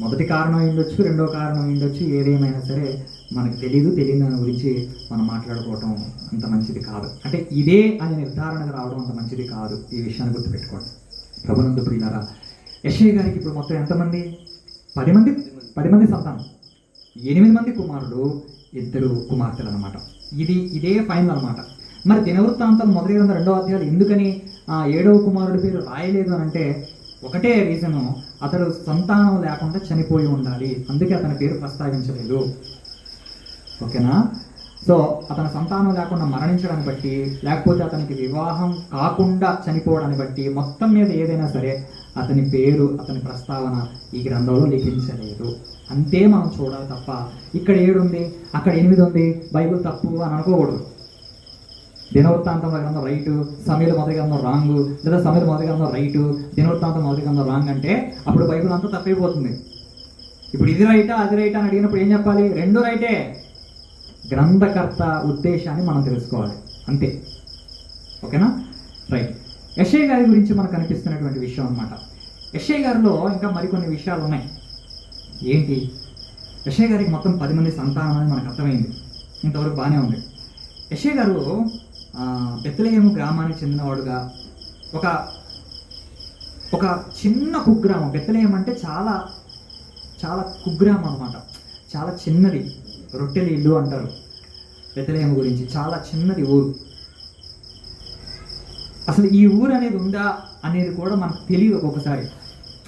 Speaker 1: మొదటి కారణం ఉండొచ్చు, రెండో కారణం ఉండొచ్చు. ఏదేమైనా సరే మనకు తెలియని దాని గురించి మనం మాట్లాడుకోవటం అంత మంచిది కాదు. అంటే ఇదే అని నిర్ధారణకు రావడం అంత మంచిది కాదు. ఈ విషయాన్ని గుర్తుపెట్టుకోండి. ప్రభునందు ప్రియులారా, యెషయా గారికి ఇప్పుడు మొత్తం ఎంతమంది? 10 మంది సంతానం, 8 మంది కుమారుడు, 2 కుమార్తెలు అనమాట. ఇదే ఫైనల్ అనమాట. మరి దినవృత్తాంతం మొదటి గ్రంథం 2వ అధ్యాయం ఎందుకని 7వ కుమారుడి పేరు రాయలేదు అని అంటే ఒకటే రీజను, అతడు సంతానం లేకుండా చనిపోయి ఉండాలి, అందుకే అతని పేరు ప్రస్తావించలేదు. ఓకేనా? సో అతని సంతానం లేకుండా మరణించడాన్ని బట్టి, లేకపోతే అతనికి వివాహం కాకుండా చనిపోవడాన్ని బట్టి, మొత్తం మీద ఏదైనా సరే అతని పేరు, అతని ప్రస్తావన ఈ గ్రంథంలో లిఖించలేదు. అంతే మనం చూడాలి తప్ప ఇక్కడ 7 ఉంది, అక్కడ 8 ఉంది, బైబిల్ తప్పు అని అనుకోకూడదు. దినవృత్తాంతం గ్రంథం రైటు, సమయలు మొదటి గ్రంథం రాంగు, లేదా సమయలు మొదటి గ్రంథం రైటు, దినవృత్తాంతం మొదటి గ్రంథం రాంగ్ అంటే అప్పుడు బైబిల్ అంతా తప్పైపోతుంది. ఇప్పుడు ఇది రైటా అది రైటా అని అడిగినప్పుడు ఏం చెప్పాలి? 2 రైటే. గ్రంథకర్త ఉద్దేశాన్ని మనం తెలుసుకోవాలి, అంతే. ఓకేనా? రైట్. యెషయా గారి గురించి మనకు కనిపిస్తున్నటువంటి విషయం అన్నమాట. యెషయా గారిలో ఇంకా మరికొన్ని విషయాలు ఉన్నాయి. ఏంటి? యెషయా గారికి మొత్తం 10 మంది సంతానం అని మనకు అర్థమైంది. ఇంతవరకు బాగానే ఉంది. యెషయా గారు బెత్లెహేము గ్రామానికి చెందినవాడుగా, ఒక చిన్న కుగ్రామం. బెత్లెహేం అంటే చాలా చాలా కుగ్రామం అనమాట. చాలా చిన్నది, రొట్టెల ఇల్లు అంటారు బెత్లెహేము గురించి. చాలా చిన్నది ఊరు. అసలు ఈ ఊరు అనేది ఉందా అనేది కూడా మనకు తెలియదు ఒక్కొక్కసారి.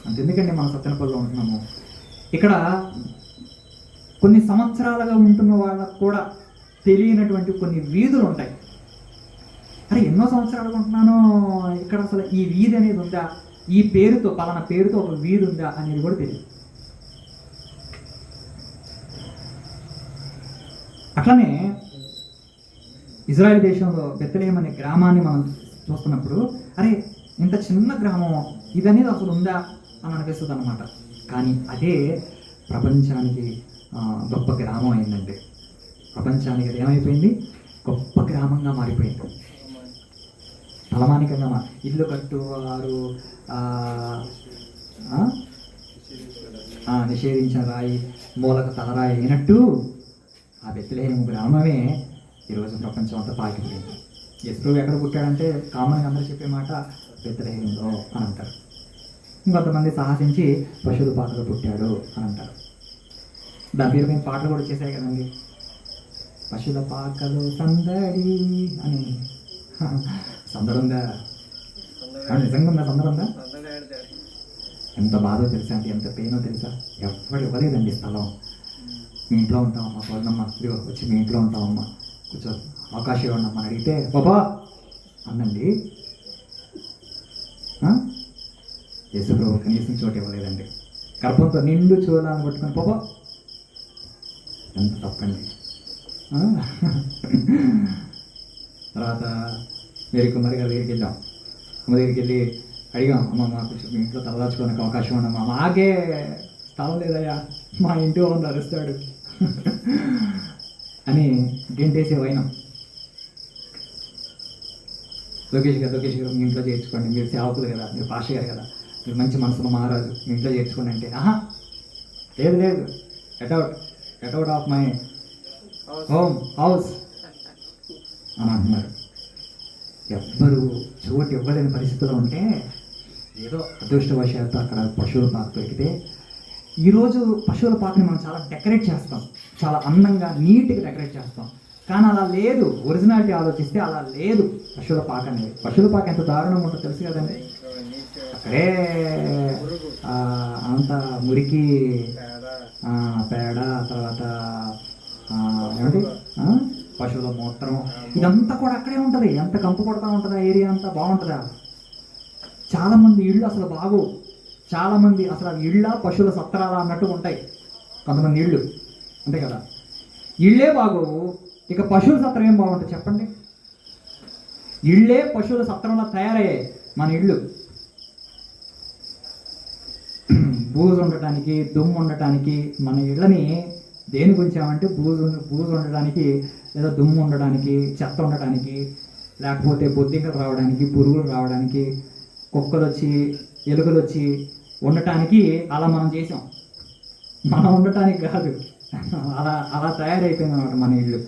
Speaker 1: అంతెందుకంటే మనం సత్తెనపల్లిలో ఉంటున్నాము. ఇక్కడ కొన్ని సంవత్సరాలుగా ఉంటున్న వాళ్ళకు కూడా తెలియనటువంటి కొన్ని వీధులు ఉంటాయి. అరే ఎన్నో సంవత్సరాలుగా ఉంటున్నాను, ఇక్కడ అసలు ఈ వీధి అనేది ఉందా, ఈ పేరుతో పలానా పేరుతో ఒక వీధి ఉందా అనేది కూడా తెలియదు. అట్లనే ఇజ్రాయెల్ దేశంలో బెత్లెహేం అనే గ్రామాన్ని మనం చూస్తున్నప్పుడు అరే ఇంత చిన్న గ్రామం ఇదనేది అసలు ఉందా అని అనిపిస్తుంది అనమాట. కానీ అదే ప్రపంచానికి గొప్ప గ్రామం అయిందంటే, ప్రపంచానికి అది ఏమైపోయింది? గొప్ప గ్రామంగా మారిపోయింది. తలమానికంగా ఇల్లు కట్టువారు నిషేధించిన రాయి మూలకు తలరాయి అయినట్టు ఆ బెత్లెహేము గ్రామమే ఈరోజు ప్రపంచం అంతా పాకిపోయింది. యేసు ఎక్కడ పుట్టాడంటే కామన్గా అందరూ చెప్పే మాట బెత్లెహేములో అని అంటారు. ఇంకొంతమంది సాహసించి పశువుల పాకలో పుట్టాడు అని అంటారు. దాని పేరు మేము పాటలు కూడా చేశాయి కదండి. పశువుల పాకలు సందడి అని. సందడి ఉందా? నిజంగా ఉందా? సందడి ఉందా? ఎంత బాధో తెలుసా అంటే, ఎంత పెయినో తెలుసా? ఎవరు ఇవ్వలేదండి స్థలం. మీ ఇంట్లో ఉంటామమ్మా, పోదమ్మా, ఇదిగో వచ్చి మీ ఇంట్లో ఉంటామమ్మా, కూర్చో, అవకాశం ఇవ్వండి అమ్మా అని అడిగితే బాబా అన్నండి. యేసు ప్రభు కనీసం చోటు ఇవ్వలేదండి. గర్భంతో నిండు చూడాలని పట్టుకొని బాబా, ఎంత తప్పండి. తర్వాత మేరీ కుమారి గారి దగ్గరికి వెళ్ళాం. అమ్మ దగ్గరికి వెళ్ళి అడిగాం, అమ్మ మాకు మీ ఇంట్లో తలదాచుకోవడానికి అవకాశం ఉండమ్మా. మాకే స్థలం లేదయ్యా, మా ఇంటి వాళ్ళు అరుస్తాడు అని గెంటేసే పోయినాం. లోకేష్ గారు మీ ఇంట్లో చేర్చుకోండి, మీరు సేవకులు కదా, మీరు పాష గారు కదా, మీరు మంచి మనసులో మహారాజు, మీ ఇంట్లో చేర్చుకోండి అంటే లేదు get out of my house అని అంటున్నారు. ఎవ్వరు చోటు ఇవ్వలేని పరిస్థితిలో ఉంటే ఏదో అదృష్టవశాత్తు అక్కడ పశువుల పాక దొరికితే, ఈరోజు పశువుల పాకని మనం చాలా డెకరేట్ చేస్తాం, చాలా అందంగా నీట్గా డెకరేట్ చేస్తాం. కానీ అలా లేదు. ఒరిజినాలిటీ ఆలోచిస్తే అలా లేదు పశువుల పాక అనేది. పశువుల పాక ఎంత దారుణంగా ఉంటుందో తెలుసు కదండి. అక్కడే అంత మురికి, పేడ, తర్వాత ఏమిటి పశువుల మూత్రం, ఇదంతా కూడా అక్కడే ఉంటుంది. ఎంత కంపు కొడతా ఉంటుంది, ఆ ఏరియా అంతా బాగుంటుందా? చాలామంది ఇళ్ళు అసలు బాగు, చాలామంది అసలు ఇళ్ళ పశువుల సత్రాల అన్నట్టు ఉంటాయి కొంతమంది ఇళ్ళు, అంతే కదా. ఇళ్ళే బాగోవు, ఇక పశువుల సత్రం ఏం బాగుంటుంది చెప్పండి? ఇళ్ళే పశువుల సత్రంలో తయారయ్యాయి మన ఇళ్ళు. బూజు ఉండటానికి, దుమ్ము ఉండటానికి మన ఇళ్ళని దేనికి ఉంచామంటే బూజు ఉండడానికి, లేదా దుమ్ము ఉండడానికి, చెత్త ఉండడానికి, లేకపోతే బొద్దింకలు రావడానికి, పురుగులు రావడానికి, కుక్కలు వచ్చి, ఎలుకలు వచ్చి ఉండటానికి అలా మనం చేసాం. మనం ఉండటానికి కాదు, అలా అలా తయారైపోయింది అనమాట మన ఇల్లు.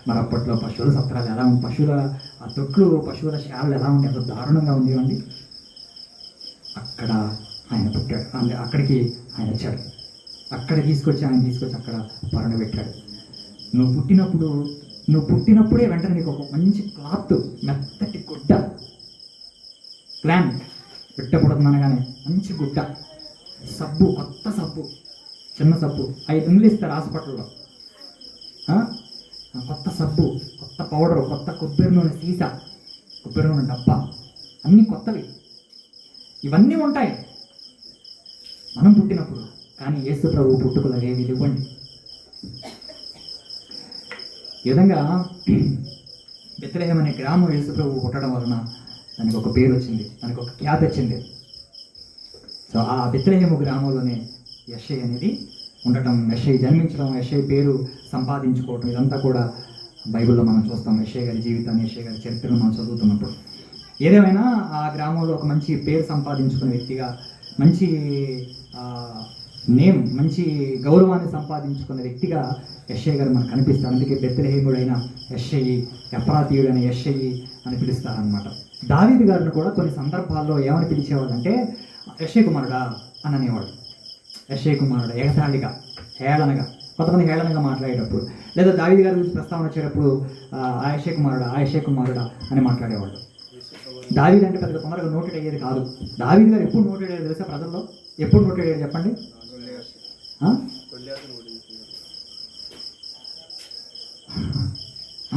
Speaker 1: మరి అప్పట్లో పశువుల సత్రాలు ఎలా ఉంది, పశువుల ఆ తొట్లు, పశువుల శాలలు ఎలా ఉంది, ఎంత దారుణంగా ఉండేవండి. అక్కడ ఆయన పుట్టాడు, అక్కడికి ఆయన వచ్చాడు. అక్కడ తీసుకొచ్చి అక్కడ పరణ పెట్టాడు. నువ్వు పుట్టినప్పుడే వెంటనే నీకు ఒక మంచి క్లాత్, మెత్తటి గుడ్డ, ప్లాంట్ పెట్టకూడదు అనగానే మంచి గుడ్డ, సబ్బు, కొత్త సబ్బు, చిన్న సబ్బు, 5 ఇస్తారు హాస్పిటల్లో. కొత్త సబ్బు, కొత్త పౌడరు, కొత్త కొబ్బరి నూనె సీసా, కొబ్బరి నూనె డబ్బా, అన్నీ కొత్తవి. ఇవన్నీ ఉంటాయి మనం పుట్టినప్పుడు. కానీ యేసు ప్రభు పుట్టుకలు అవేవి ఇవ్వండి. ఈ విధంగా బెత్లెహేం అనే గ్రామం యేసు ప్రభు పుట్టడం వలన దానికి ఒక పేరు వచ్చింది, దానికి ఒక ఖ్యాతి వచ్చింది. సో ఆ బెత్లెహేము గ్రామంలోనే యెషయా అనేది ఉండటం, యెషయా జన్మించడం, యెషయా పేరు సంపాదించుకోవటం, ఇదంతా కూడా బైబిల్లో మనం చూస్తాం. యెషయా గారి జీవితాన్ని, యెషయా గారి చరిత్రను మనం చదువుతున్నప్పుడు ఏదేమైనా ఆ గ్రామంలో ఒక మంచి పేరు సంపాదించుకునే వ్యక్తిగా, మంచి నేమ్, మంచి గౌరవాన్ని సంపాదించుకున్న వ్యక్తిగా యెషయా గారు మనకు కనిపిస్తారు. అందుకే బెత్లెహేముడైన యెషయి, ఎఫ్రాతీయుడైన యెషయి అని పిలుస్తారనమాట. దావీదు గారిని కూడా కొన్ని సందర్భాల్లో ఏమని పిలిచేవాడు అంటే యెషయా కుమారుడా అని అనేవాడు. యెషయా కుమారుడు, ఎగతాళిగా, హేళనగా, కొంతమంది హేళనగా మాట్లాడేటప్పుడు, లేదా దావీదు గారి గురించి ప్రస్తావన వచ్చేటప్పుడు ఆ యెషయా కుమారుడా అని మాట్లాడేవాడు. దావీదు అంటే పెద్దగా తొందరగా నోటెడ్ అయ్యేది కాదు. దావీదు గారు ఎప్పుడు నోటెడ్ అయ్యేది తెలుసా ప్రజల్లో? ఎప్పుడు నోటెడ్ అయ్యేది చెప్పండి?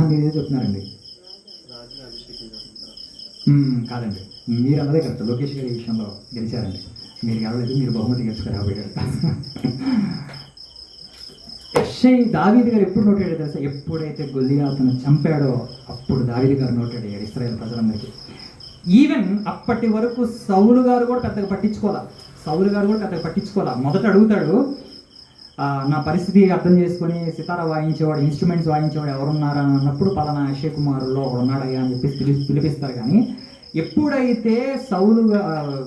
Speaker 1: మీరేదో చెప్తున్నారండి. కాదండి, మీరు అన్నదే కరెక్ట్. లోకేష్ గారి విషయంలో గెలిచారండి. మీరు గెలవలేదు, మీరు బహుమతి గెలుచుకురాబోయారు. యెషయా దావీదు గారు ఎప్పుడు నోటెడ్ అయ్యాడు తెలుసా? ఎప్పుడైతే గొల్లియాతును చంపాడో అప్పుడు దావీదు గారు నోటెడ్ అయ్యాడు ఇశ్రాయేలు ప్రజలందరికీ. ఈవెన్ అప్పటి వరకు సౌలు గారు కూడా పెద్దగా పట్టించుకోవాలా. మొదట అడుగుతాడు, నా పరిస్థితి అర్థం చేసుకొని సితార వాయించేవాడు, ఇన్స్ట్రుమెంట్స్ వాయించేవాడు ఎవరున్నారా అన్నప్పుడు పలానా యెషయా కుమారుల్లో ఉన్నాడయ్యా అని చెప్పి పిలిపిస్తారు. కానీ ఎప్పుడైతే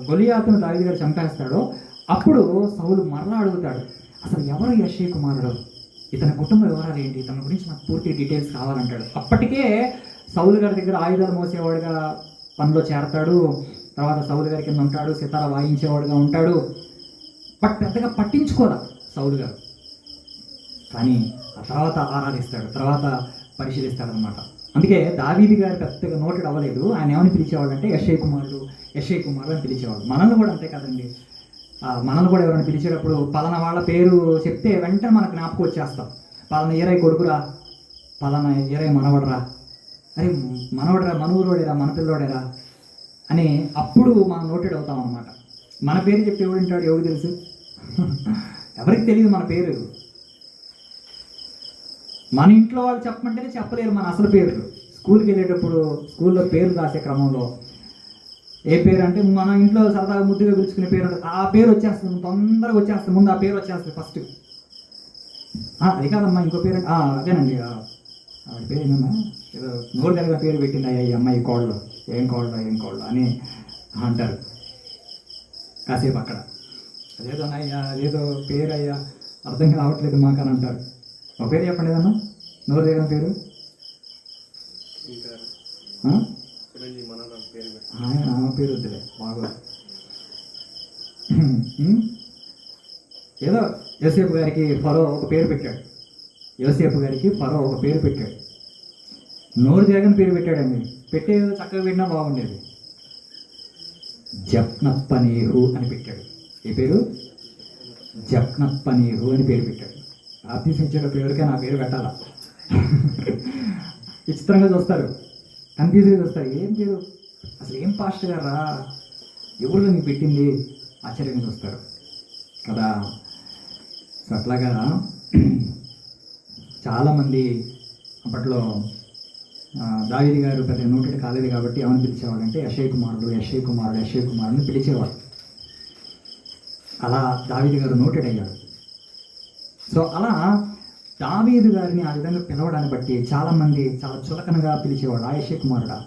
Speaker 1: గొలియాతును దావీదు గారు చంపేస్తాడో అప్పుడు సౌలు మరలా అడుగుతాడు, అసలు ఎవరు యెషయా కుమారుడు, ఇతని కుటుంబ వివరాలు ఏంటి, ఇతని గురించి నాకు పూర్తి డీటెయిల్స్ కావాలంటాడు. అప్పటికే సౌలు గారి దగ్గర ఆయుధాలు మోసేవాడుగా పనిలో చేరతాడు. తర్వాత సౌలు గారి కింద ఉంటాడు, సితార వాయించేవాడుగా ఉంటాడు. బట్ పెద్దగా పట్టించుకోదా సౌలు గారు. కానీ ఆ తర్వాత ఆరాధిస్తాడు, తర్వాత పరిశీలిస్తాడు అనమాట. అందుకే దావీదు గారు పెద్దగా నోటెడ్ అవ్వలేదు. ఆయన ఏమని పిలిచేవాడు అంటే యెషయా కుమారుడు అని పిలిచేవాడు. మనల్ని కూడా అంతే కదండి. మనల్ని కూడా ఎవరైనా పిలిచేటప్పుడు పలానా వాళ్ళ పేరు చెప్తే వెంటనే మనకు జ్ఞాపకం వచ్చేస్తాం. పలానా ఏరై కొడుకురా, పలానా ఏరై మనవడరా, అరే మనవడరా, మన ఊరోడేరా, మన పిల్లోడేరా అని అప్పుడు మనం నోటెడ్ అవుతాం అనమాట. మన పేరు చెప్పి ఎవడుంటాడు, ఎవరు తెలుసు? ఎవరికి తెలియదు మన పేరు. మన ఇంట్లో వాళ్ళు చెప్పమంటేనే చెప్పలేరు మన అసలు పేర్లు. స్కూల్కి వెళ్ళేటప్పుడు స్కూల్లో పేర్లు రాసే క్రమంలో ఏ పేరు అంటే మన ఇంట్లో సరదాగా ముద్దుగా పిలుచుకునే పేరు ఉంటుంది, ఆ పేరు వచ్చేస్తుంది, తొందరగా వచ్చేస్తుంది, ముందు ఆ పేరు వచ్చేస్తుంది ఫస్ట్. అది కాదమ్మా ఇంకో పేరు, అదేనండి ఆవిడ పేరు ఏందమ్మా, ఏదో నోరు కలిగిన పేరు పెట్టింది అయ్యా ఈ అమ్మాయి కోడలు, ఏం కోడలు అని అంటారు కాసేపు అక్కడ. అదేదో అయ్యా అదేదో పేరు అయ్యా అర్థం కావట్లేదు మాకు అని అంటారు. ఒక పేరు చెప్పండి ఏదన్నా నోరు దగ్గర పేరు. పేరు వద్దులే బాగోదు. ఏదో యోసేపు గారికి ఫరో ఒక పేరు పెట్టాడు. నోరు తిరగని పేరు పెట్టాడండి. పెట్టేదో చక్కగా పెట్టినా బాగుండేది. జప్నప్పనేహు అని పెట్టాడు. ఏ పేరు? జప్నప్పనేహు అని పేరు పెట్టాడు. ఆఫీసించిన పేరుకే నా పేరు పెట్టాలా? విచిత్రంగా చూస్తారు, కన్ఫ్యూజ్గా చూస్తారు. ఏం పేరు అసలు, ఏం పాస్టర్ గారా, ఎవరు నీకు పెట్టింది, ఆశ్చర్యంగా చూస్తారు కదా. సో అట్లాగా చాలామంది
Speaker 2: అప్పట్లో దావీదు గారు పెద్ద నోటెడ్ కాలేదు కాబట్టి ఏమని పిలిచేవాడంటే యెషయా కుమారుడు, యెషయా కుమారుడు, యెషయా కుమారుడు పిలిచేవాడు. అలా దావీదు గారు నోటెడ్ అయ్యాడు. సో అలా దావీదు గారిని ఆ విధంగా పిలవడాన్ని బట్టి చాలామంది చాలా చులకనగా పిలిచేవాడు, ఆ యెషయా కుమారుడా.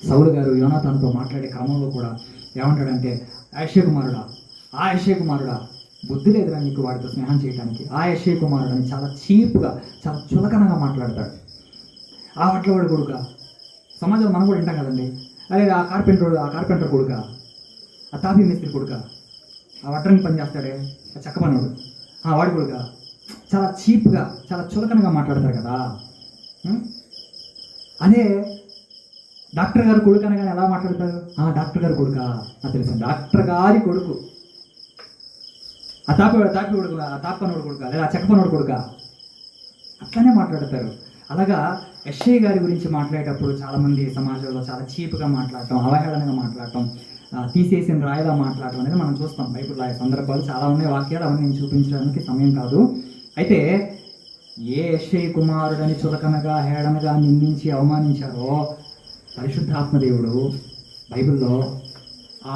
Speaker 2: సౌలు గారు యోనాతానుతో మాట్లాడే క్రమంలో కూడా ఏమంటాడంటే, యెషయా కుమారుడా, ఆ యెషయా కుమారుడా, బుద్ధి లేదురా నీకు వాడితో స్నేహం చేయడానికి, ఆ యెషయా కుమారుడు అని చాలా చీప్గా చాలా చులకనగా మాట్లాడతాడు. ఆ వడ్లవాడు కొడుక, సమాజంలో మనం కూడా వింటాం కదండి, అదే ఆ కార్పెంటర్ కొడుక, ఆ తాపీ మేస్త్రి కొడుక, ఆ వడ్రంగి పని చేస్తాడే ఆ చెక్క పనుడు, ఆ వాడి కొడుక, చాలా చీప్గా చాలా చులకనగా మాట్లాడతారు కదా. అదే డాక్టర్ గారు కొడుకు అనగానే ఎలా మాట్లాడతారు, ఆ డాక్టర్ గారు కొడుక, నాకు తెలుసు డాక్టర్ గారి కొడుకు, ఆ తాపి కొడుకు, ఆ తాపి పనుడు కొడుక, లేదా ఆ చెక్క పనుడు కొడుక, అట్లానే మాట్లాడతారు. అలాగా యెషయా గారి గురించి మాట్లాడేటప్పుడు చాలామంది సమాజంలో చాలా చీప్గా మాట్లాడటం, అవహేళనగా మాట్లాడటం, తీసేసిన రాయిలా మాట్లాడటం అనేది మనం చూస్తాం. బైబిల్లో ఆ సందర్భాలు చాలా ఉన్నాయి, వాక్యాలు అవన్నీ నేను చూపించడానికి సమయం కాదు. అయితే ఏ యెషయా కుమారుడని చులకనగా హేళనగా నిందించి అవమానించారో పరిశుద్ధాత్మదేవుడు బైబిల్లో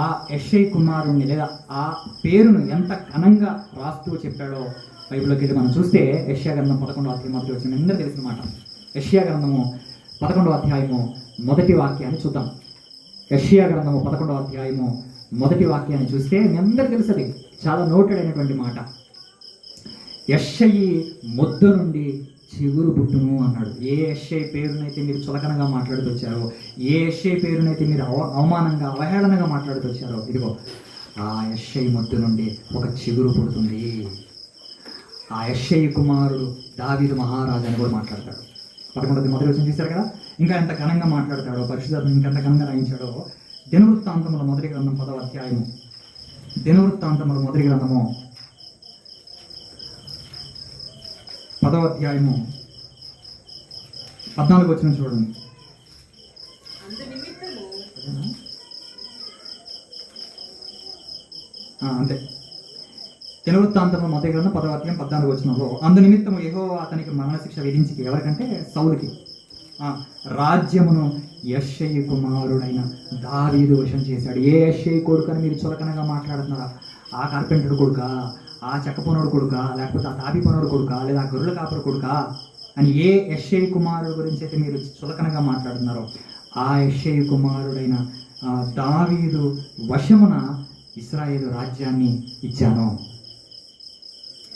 Speaker 2: ఆ యెషయా కుమారుణ్ణి లేదా ఆ పేరును ఎంత ఘనంగా రాస్తూ చెప్పాడో బైబిల్లోకి వెళ్ళి మనం చూస్తే యెషయా గ్రంథం 11వ అధ్యాయం మొదటి వచ్చిన అందరూ తెలిసిన మాట. యెషయా గ్రంథము 11వ అధ్యాయము మొదటి వాక్యాన్ని చూద్దాం. యెషయా గ్రంథము 11వ అధ్యాయము మొదటి వాక్యాన్ని చూస్తే మీ అందరికీ తెలుసది, చాలా నోటెడ్ అయినటువంటి మాట. యెషయి మొద్దు నుండి చిగురు పుట్టును అన్నాడు. ఏ యెషయి పేరునైతే మీరు చులకనగా మాట్లాడుతూ వచ్చారో, ఏ యెషయి పేరునైతే మీరు అవమానంగా అవహేళనగా మాట్లాడుతూ వచ్చారో, ఇదిగో ఆ యెషయి మొద్దు నుండి ఒక చిగురు పుడుతుంది. ఆ యెషయి కుమారుడు దావీదు మహారాజు అని కూడా మాట్లాడతాడు. 11వ మొదటి వచ్చిన చూశారు కదా. ఇంకా ఎంత ఘనంగా మాట్లాడతాడో, పరిశుద్ధాత్మ ఇంకెంత ఘనంగా రాయించాడో. దినవృత్తాంతముల మొదటి గ్రంథం 10వ అధ్యాయము, దినవృత్తాంతముల మొదటి గ్రంథము 10వ అధ్యాయము 14 వచ్చిన చూడండి. అంతే, దినవృత్తాంతముల మొదటి గ్రంథం 10వ అధ్యాయం 14 వచనంలో, అందు నిమిత్తము యెహోవా అతనికి మరణశిక్ష విధించి, ఎవరికంటే సౌలుకి, రాజ్యమును యెషయి కుమారుడైన దావీదు వశం చేశాడు. ఏ యెషయి కొడుకు అని మీరు చులకనగా మాట్లాడుతున్నారా? ఆ కార్పెంటర్ కొడుక, ఆ చెక్క పనుడు కొడుక, లేకపోతే ఆ తాపి పనుడు కొడుక, లేదా ఆ గొర్రెల కాపరి కొడుక అని ఏ యెషయి కుమారుడు గురించి అయితే మీరు చులకనగా మాట్లాడుతున్నారో, ఆ యెషయి కుమారుడైన దావీదు వశమున ఇశ్రాయేలు రాజ్యాన్ని ఇచ్చాను.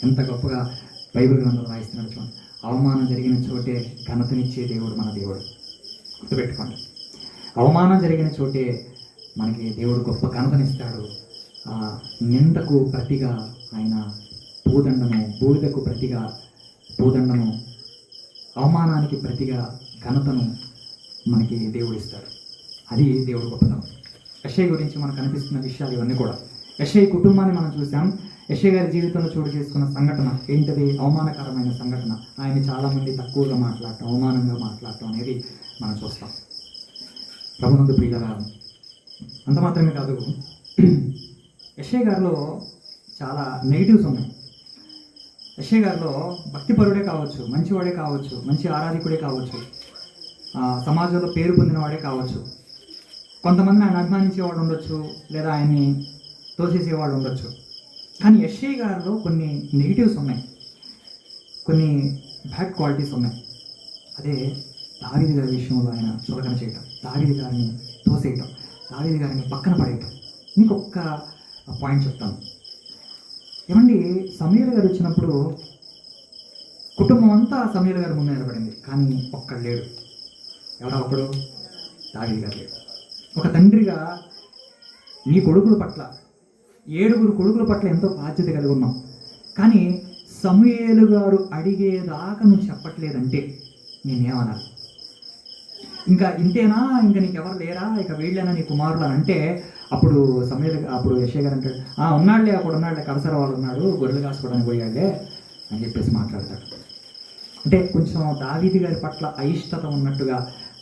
Speaker 2: ఎంత గొప్పగా బైబిల్ గ్రంథంలో రాయిస్తున్నాడు చూడండి. అవమానం జరిగిన చోటే ఘనతనిచ్చే దేవుడు మన దేవుడు, గుర్తుపెట్టుకోండి. అవమానం జరిగిన చోటే మనకి దేవుడు గొప్ప ఘనతనిస్తాడు. నిందకు ప్రతిగా ఆయన పూదండను, బూడిదకు ప్రతిగా పూదండను, అవమానానికి ప్రతిగా ఘనతను మనకి దేవుడు ఇస్తాడు. అది దేవుడు గొప్పతనం. యెషయా గురించి మనకు కనిపిస్తున్న విషయాలు ఇవన్నీ కూడా. యెషయా కుటుంబాన్ని మనం చూసాం. యెషయా గారి జీవితంలో చోటు చేసుకున్న సంఘటన ఏంటది? అవమానకరమైన సంఘటన. ఆయన చాలామంది తక్కువగా మాట్లాడటం, అవమానంగా మాట్లాడటం అనేది మనం చూస్తాం. ప్రభునందు ప్రియులరా, అంత మాత్రమే కాదు, యెషయా గారిలో చాలా నెగిటివ్స్ ఉన్నాయి. యెషయా గారిలో భక్తిపరుడే కావచ్చు, మంచివాడే కావచ్చు, మంచి ఆరాధికుడే కావచ్చు, సమాజంలో పేరు పొందినవాడే కావచ్చు, కొంతమంది ఆయన అభిమానించేవాడు ఉండొచ్చు, లేదా ఆయన్ని తోసేసేవాడు ఉండొచ్చు. కానీ యెషయా గారిలో కొన్ని నెగిటివ్స్ ఉన్నాయి, కొన్ని బ్యాడ్ క్వాలిటీస్ ఉన్నాయి. అదే దావీదు గారి విషయంలో ఆయన చులకన చేయటం, దావీదు గారిని తోసేయటం, దావీదు గారిని పక్కన పడేయటం. మీకు ఒక్క పాయింట్ చెప్తాను. ఏమండి, సమూయేలు గారు వచ్చినప్పుడు కుటుంబం అంతా సమూయేలు గారి ముందు నిలబడింది, కానీ ఒక్కడు లేడు. ఎవరో ఒకడు? దావీదు గారు లేడు. ఒక తండ్రిగా నీ కొడుకుల పట్ల, 7 కొడుకుల పట్ల ఎంతో బాధ్యత కలిగి ఉన్నాం, కానీ సమూయేలు గారు అడిగేదాకా నువ్వు చెప్పట్లేదంటే నేనేమనాలి? ఇంకా ఇంతేనా, ఇంకా నీకెవరు లేరా, ఇక వీళ్ళైనా నీ కుమారులు అంటే అప్పుడు యెషయా గారు అంటాడు, ఉన్నాడులే, అప్పుడు ఉన్నాడులే, కడసర వాళ్ళు ఉన్నాడు, గొర్రెలు కాసుకోవడానికి పోయాడులే అని చెప్పేసి మాట్లాడతాడు. అంటే కొంచెం దావీదు గారి పట్ల అయిష్టత ఉన్నట్టుగా,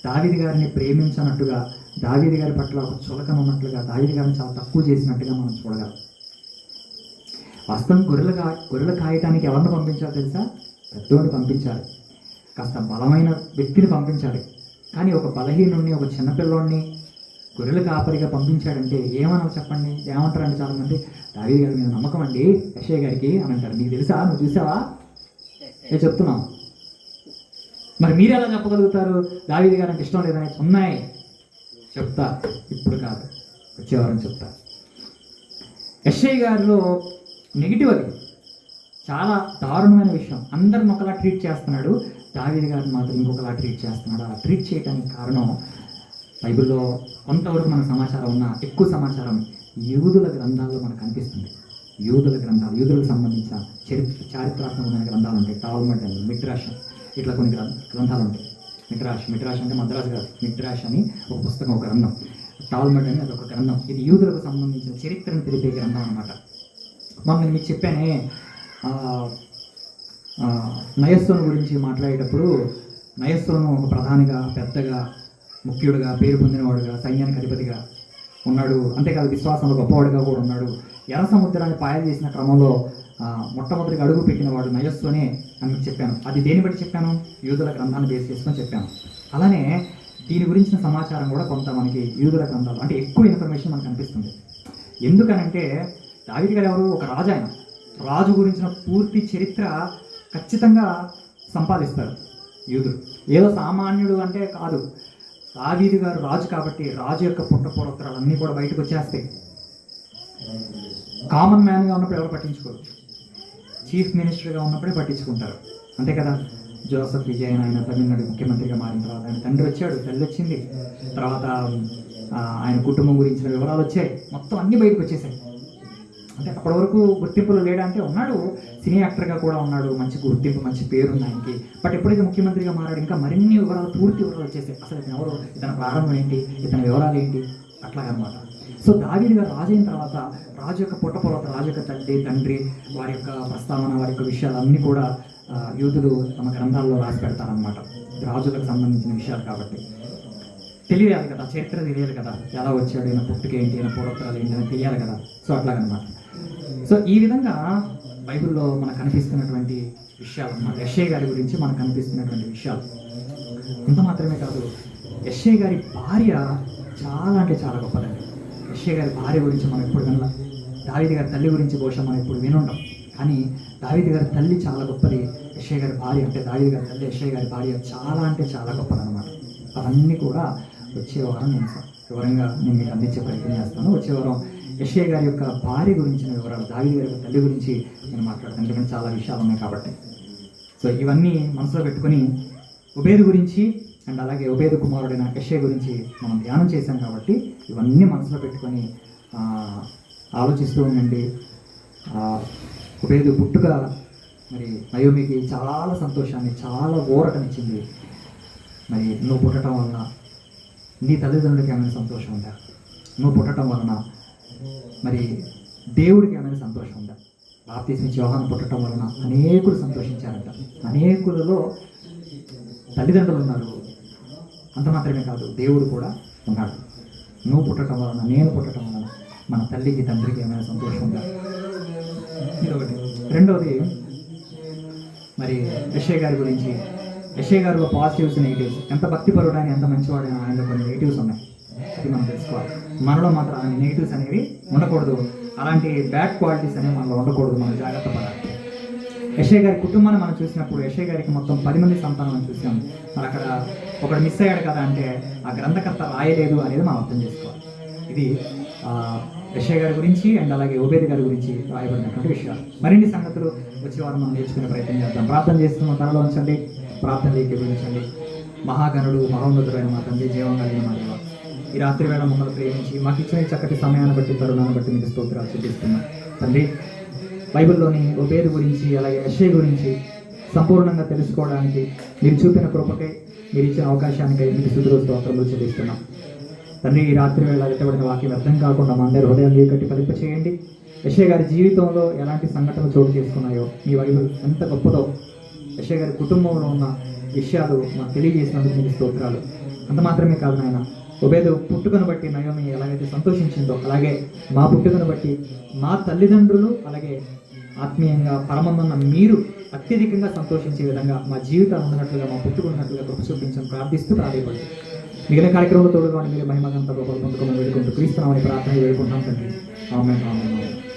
Speaker 2: దావీదు గారిని ప్రేమించనట్టుగా, దావీదు గారి పట్ల ఒక చులకన ఉన్నట్లుగా, దావీదు గారిని చాలా తక్కువ చేసినట్టుగా మనం చూడగలం. వాస్తవం గొర్రెలు కాయటానికి ఎవరిని పంపించాలో తెలుసా? పెద్దోడిని పంపించాలి. కాస్త బలమైన వ్యక్తిని పంపించాలి. కానీ ఒక బలహీనుడిని, ఒక చిన్నపిల్లోడిని గొర్రెల కాపరిగా పంపించాడంటే ఏమన్నా చెప్పండి? ఏమంటారండి చాలామంది, దావీదు గారి మీద నమ్మకం అండి యెషయా గారికి అని అంటారు. నీకు తెలుసా? నువ్వు చూసావా? నేను చెప్తున్నావు. మరి మీరు ఎలా చెప్పగలుగుతారు దావీదు గారు అంటే ఇష్టం లేదని? ఉన్నాయి, చెప్తా, ఇప్పుడు కాదు, వచ్చేవారని చెప్తా. యెషయా గారిలో నెగిటివ్ అది చాలా దారుణమైన విషయం. అందరిని ఒకలా ట్రీట్ చేస్తున్నాడు, దావీదు గారిని మాత్రం ఇంకొకలా ట్రీట్ చేస్తున్నాడు. అలా ట్రీట్ చేయడానికి కారణం బైబిల్లో కొంతవరకు మన సమాచారం ఉన్న ఎక్కువ సమాచారం యూదుల గ్రంథాల్లో మనకు కనిపిస్తుంది. యూదుల గ్రంథాలు, యూదులకు సంబంధించిన చారిత్రాత్మకమైన గ్రంథాలు ఉంటాయి. టాల్మడ్ అని, మిడ్రాష్, ఇట్లా కొన్ని గ్రంథాలు ఉంటాయి. మిడ్రాష్ అంటే మద్రాసు కాదు, మిడ్రాష్ అని ఒక పుస్తకం, ఒక గ్రంథం. టాల్మడ్ అని అదొక గ్రంథం. ఇది యూదులకు సంబంధించిన చరిత్రను తెలిపే గ్రంథం అనమాట. నేను మీకు చెప్పానే, నయస్సోను గురించి మాట్లాడేటప్పుడు నయస్సోను ఒక ప్రధానిగా, పెద్దగా, ముఖ్యుడుగా, పేరు పొందినవాడుగా, సైన్యానికి అధిపతిగా ఉన్నాడు. అంతేకాదు విశ్వాసంలో గొప్పవాడుగా కూడా ఉన్నాడు. ఎర్ర సముద్రాన్ని పాయలు చేసిన క్రమంలో మొట్టమొదటిగా అడుగు పెట్టినవాడు నయస్సోనే అని మీకు చెప్పాను. అది దేని బట్టి చెప్పాను? యూదుల గ్రంథాన్ని బేస్ చేసుకొని చెప్పాను. అలానే దీని గురించిన సమాచారం కూడా కొంత మనకి యూదుల గ్రంథాలు అంటే ఎక్కువ ఇన్ఫర్మేషన్ మనకు అనిపిస్తుంది. ఎందుకనంటే దావీదు గారు ఎవరు? ఒక రాజు. ఆయన రాజు గురించిన పూర్తి చరిత్ర ఖచ్చితంగా సంపాదిస్తారు యూదులు. ఏదో సామాన్యుడు అంటే కాదు, దావీదు గారు రాజు కాబట్టి రాజు యొక్క పుట్టపూర్వోత్తరాలన్నీ కూడా బయటకు వచ్చేస్తాయి. కామన్ మ్యాన్గా ఉన్నప్పుడు ఎవరు పట్టించుకోరు, చీఫ్ మినిస్టర్గా ఉన్నప్పుడే పట్టించుకుంటారు, అంతే కదా. జోసెఫ్ విజయన్ ఆయన తమిళనాడు ముఖ్యమంత్రిగా మారిన తర్వాత ఆయన తండ్రి వచ్చాడు, తల్లి వచ్చింది, తర్వాత ఆయన కుటుంబం గురించిన వివరాలు వచ్చాయి, మొత్తం అన్నీ బయటకు వచ్చేసాయి. అంటే అప్పటి వరకు గుర్తింపులో లేడా అంటే ఉన్నాడు, సినీ యాక్టర్గా కూడా ఉన్నాడు, మంచి గుర్తింపు, మంచి పేరు ఉంది ఆయనకి. బట్ ఎప్పుడైతే ముఖ్యమంత్రిగా మారాడు ఇంకా మరిన్ని వివరాలు, పూర్తి వివరాలు వచ్చేసాయి. అసలు ఇతను ఎవరు, ఇతని ప్రారంభం ఏంటి, ఇతని వివరాలు ఏంటి, అట్లాగనమాట. సో దావీదు గారు రాజు అయిన తర్వాత రాజు యొక్క పుట్టపొలత, రాజు యొక్క తల్లి, తండ్రి, వారి యొక్క ప్రస్తావన, వారి యొక్క విషయాలన్నీ కూడా యూదులు తమ గ్రంథాల్లో రాసి పెడతారనమాట. రాజులకు సంబంధించిన విషయాలు కాబట్టి తెలియాలి కదా, చరిత్ర తెలియాలి కదా, ఎలా వచ్చాడు, ఈయన పుట్టుక ఏంటి, ఈయన పూర్వోత్తరాలు ఏంటి అని తెలియాలి కదా. సో అట్లాగనమాట. సో ఈ విధంగా బైబిల్లో మనకు కనిపిస్తున్నటువంటి విషయాలు అన్నమాట. యెషయా గారి గురించి మనకు కనిపిస్తున్నటువంటి విషయాలు ఇంత మాత్రమే కాదు, యెషయా గారి భార్య చాలా అంటే చాలా గొప్పదండి. యెషయా గారి భార్య గురించి మనం ఎప్పుడు వినలా. దావీదు గారి తల్లి గురించి బహుశా మనం ఎప్పుడు వినుంటాం, కానీ దావీదు గారి తల్లి చాలా గొప్పది. యెషయా గారి భార్య అంటే దావీదు గారి తల్లి, యెషయా గారి భార్య చాలా అంటే చాలా గొప్పదన్నమాట. అవన్నీ కూడా వచ్చే వారం నేను వివరంగా మీకు అందించే ప్రయత్నం చేస్తాను. వచ్చే వారం యెషయా గారి యొక్క భార్య గురించిన వివరాలు, దావీదు గారి యొక్క తల్లి గురించి నేను మాట్లాడతాను, ఎందుకంటే చాలా విషయాలు ఉన్నాయి కాబట్టి. సో ఇవన్నీ మనసులో పెట్టుకొని ఉబేదు గురించి అండ్ అలాగే ఉబేదు కుమారుడైన యెషయా గురించి మనం ధ్యానం చేశాం కాబట్టి ఇవన్నీ మనసులో పెట్టుకొని ఆలోచిస్తూ ఉండండి. ఉబేదు పుట్టుక మరి నయోమికి చాలా సంతోషాన్ని, చాలా ఊరటనిచ్చింది. మరి నువ్వు పుట్టడం వలన నీ తల్లిదండ్రులకి ఏమైనా సంతోషం ఉందా? నువ్వు పుట్టడం వలన మరి దేవుడికి ఏమైనా సంతోషం ఉందా? బాప్తిస్మ ఇచ్చి యోహాను పుట్టడం వలన అనేకులు సంతోషించారంట. అనేకులలో తల్లిదండ్రులు ఉన్నారు, అంత మాత్రమే కాదు దేవుడు కూడా ఉన్నాడు. నువ్వు పుట్టడం వలన, నేను పుట్టడం వలన మన తల్లికి తండ్రికి ఏమైనా సంతోషం ఉందా? ఇదొకటి. రెండవది మరి యెషయా గారి గురించి, యెషయా గారిలో పాజిటివ్స్, నెగిటివ్స్, ఎంత భక్తిపరుడైన, ఎంత మంచివాడైనా ఆయనలో కొన్ని నెగిటివ్స్ ఉన్నాయి, అది మనం తెలుసుకోవాలి. మనలో మాత్రం అలాంటి నెగిటివ్స్ అనేవి ఉండకూడదు, అలాంటి బ్యాడ్ క్వాలిటీస్ అనేవి మనలో ఉండకూడదు, మనం జాగ్రత్త పడాలి. యెషయా గారి కుటుంబాన్ని మనం చూసినప్పుడు యెషయా గారికి మొత్తం 10 మంది సంతానం అని చూసాం. మరి అక్కడ ఒకడు మిస్ అయ్యాడు కదా అంటే ఆ గ్రంథకర్త రాయలేదు అనేది మనం అర్థం చేసుకోవాలి. ఇది యెషయా గారి గురించి అండ్ అలాగే ఉబేదు గారి గురించి రాయబడినటువంటి విషయాలు. మరిన్ని సంగతులు వచ్చే వారం మనం నేర్చుకునే ప్రయత్నం చేద్దాం. ప్రార్థన చేస్తున్న తనలో ఉంచండి, ప్రార్థన ఏకీభవించండి. మహాగణుడు, మహోన్నతుడైన మా తండ్రి, జీవం కలిగిన మా దేవ, ఈ రాత్రి వేళ మమ్మల్ని ప్రేమించి మాకు ఇచ్చిన చక్కటి సమయాన్ని బట్టి, తరుణాన్ని బట్టి మీకు స్తోత్రాలు చూపిస్తున్నాం తండ్రి. బైబిల్లోని ఉబేదు గురించి అలాగే యెషయా గురించి సంపూర్ణంగా తెలుసుకోవడానికి మీరు చూపిన కృపకై, మీరు ఇచ్చిన అవకాశానికై మీకు స్తుతులు స్తోత్రములు చెల్లిస్తున్నాం తండ్రి. ఈ రాత్రి వేళ ఎత్తబడిన వాక్యం అర్థం కాకుండా మా అందరి హృదయాలు కట్టి ఫలింప చేయండి. యెషయా గారి జీవితంలో ఎలాంటి సంఘటనలు చోటు చేసుకున్నాయో, మీ బైబిల్ ఎంత గొప్పదో, యెషయా గారి కుటుంబంలో ఉన్న విషయాలు మాకు తెలియజేసినందుకు మీకు స్తోత్రాలు. అంత మాత్రమే కాదు నాయన, ఉబేదు పుట్టుకను బట్టి నయోమి ఎలాగైతే సంతోషించిందో, అలాగే మా పుట్టుకను బట్టి మా తల్లిదండ్రులు అలాగే ఆత్మీయంగా పరమందున్న మీరు అత్యధికంగా సంతోషించే విధంగా మా జీవితాలు ఉన్నట్లుగా మా పుట్టుకున్నట్లుగా కృప చూపించని ప్రార్థిస్తూ ప్రాధాయపడుతుంది. మిగిలిన కార్యక్రమంలో తోడుగా మీరు మహిమగంత గొప్పలు పొందుకోమని వేడుకుంటూ క్రీస్తునామని ప్రార్థన వేడుకుంటాం తండ్రి. ఆమేన్.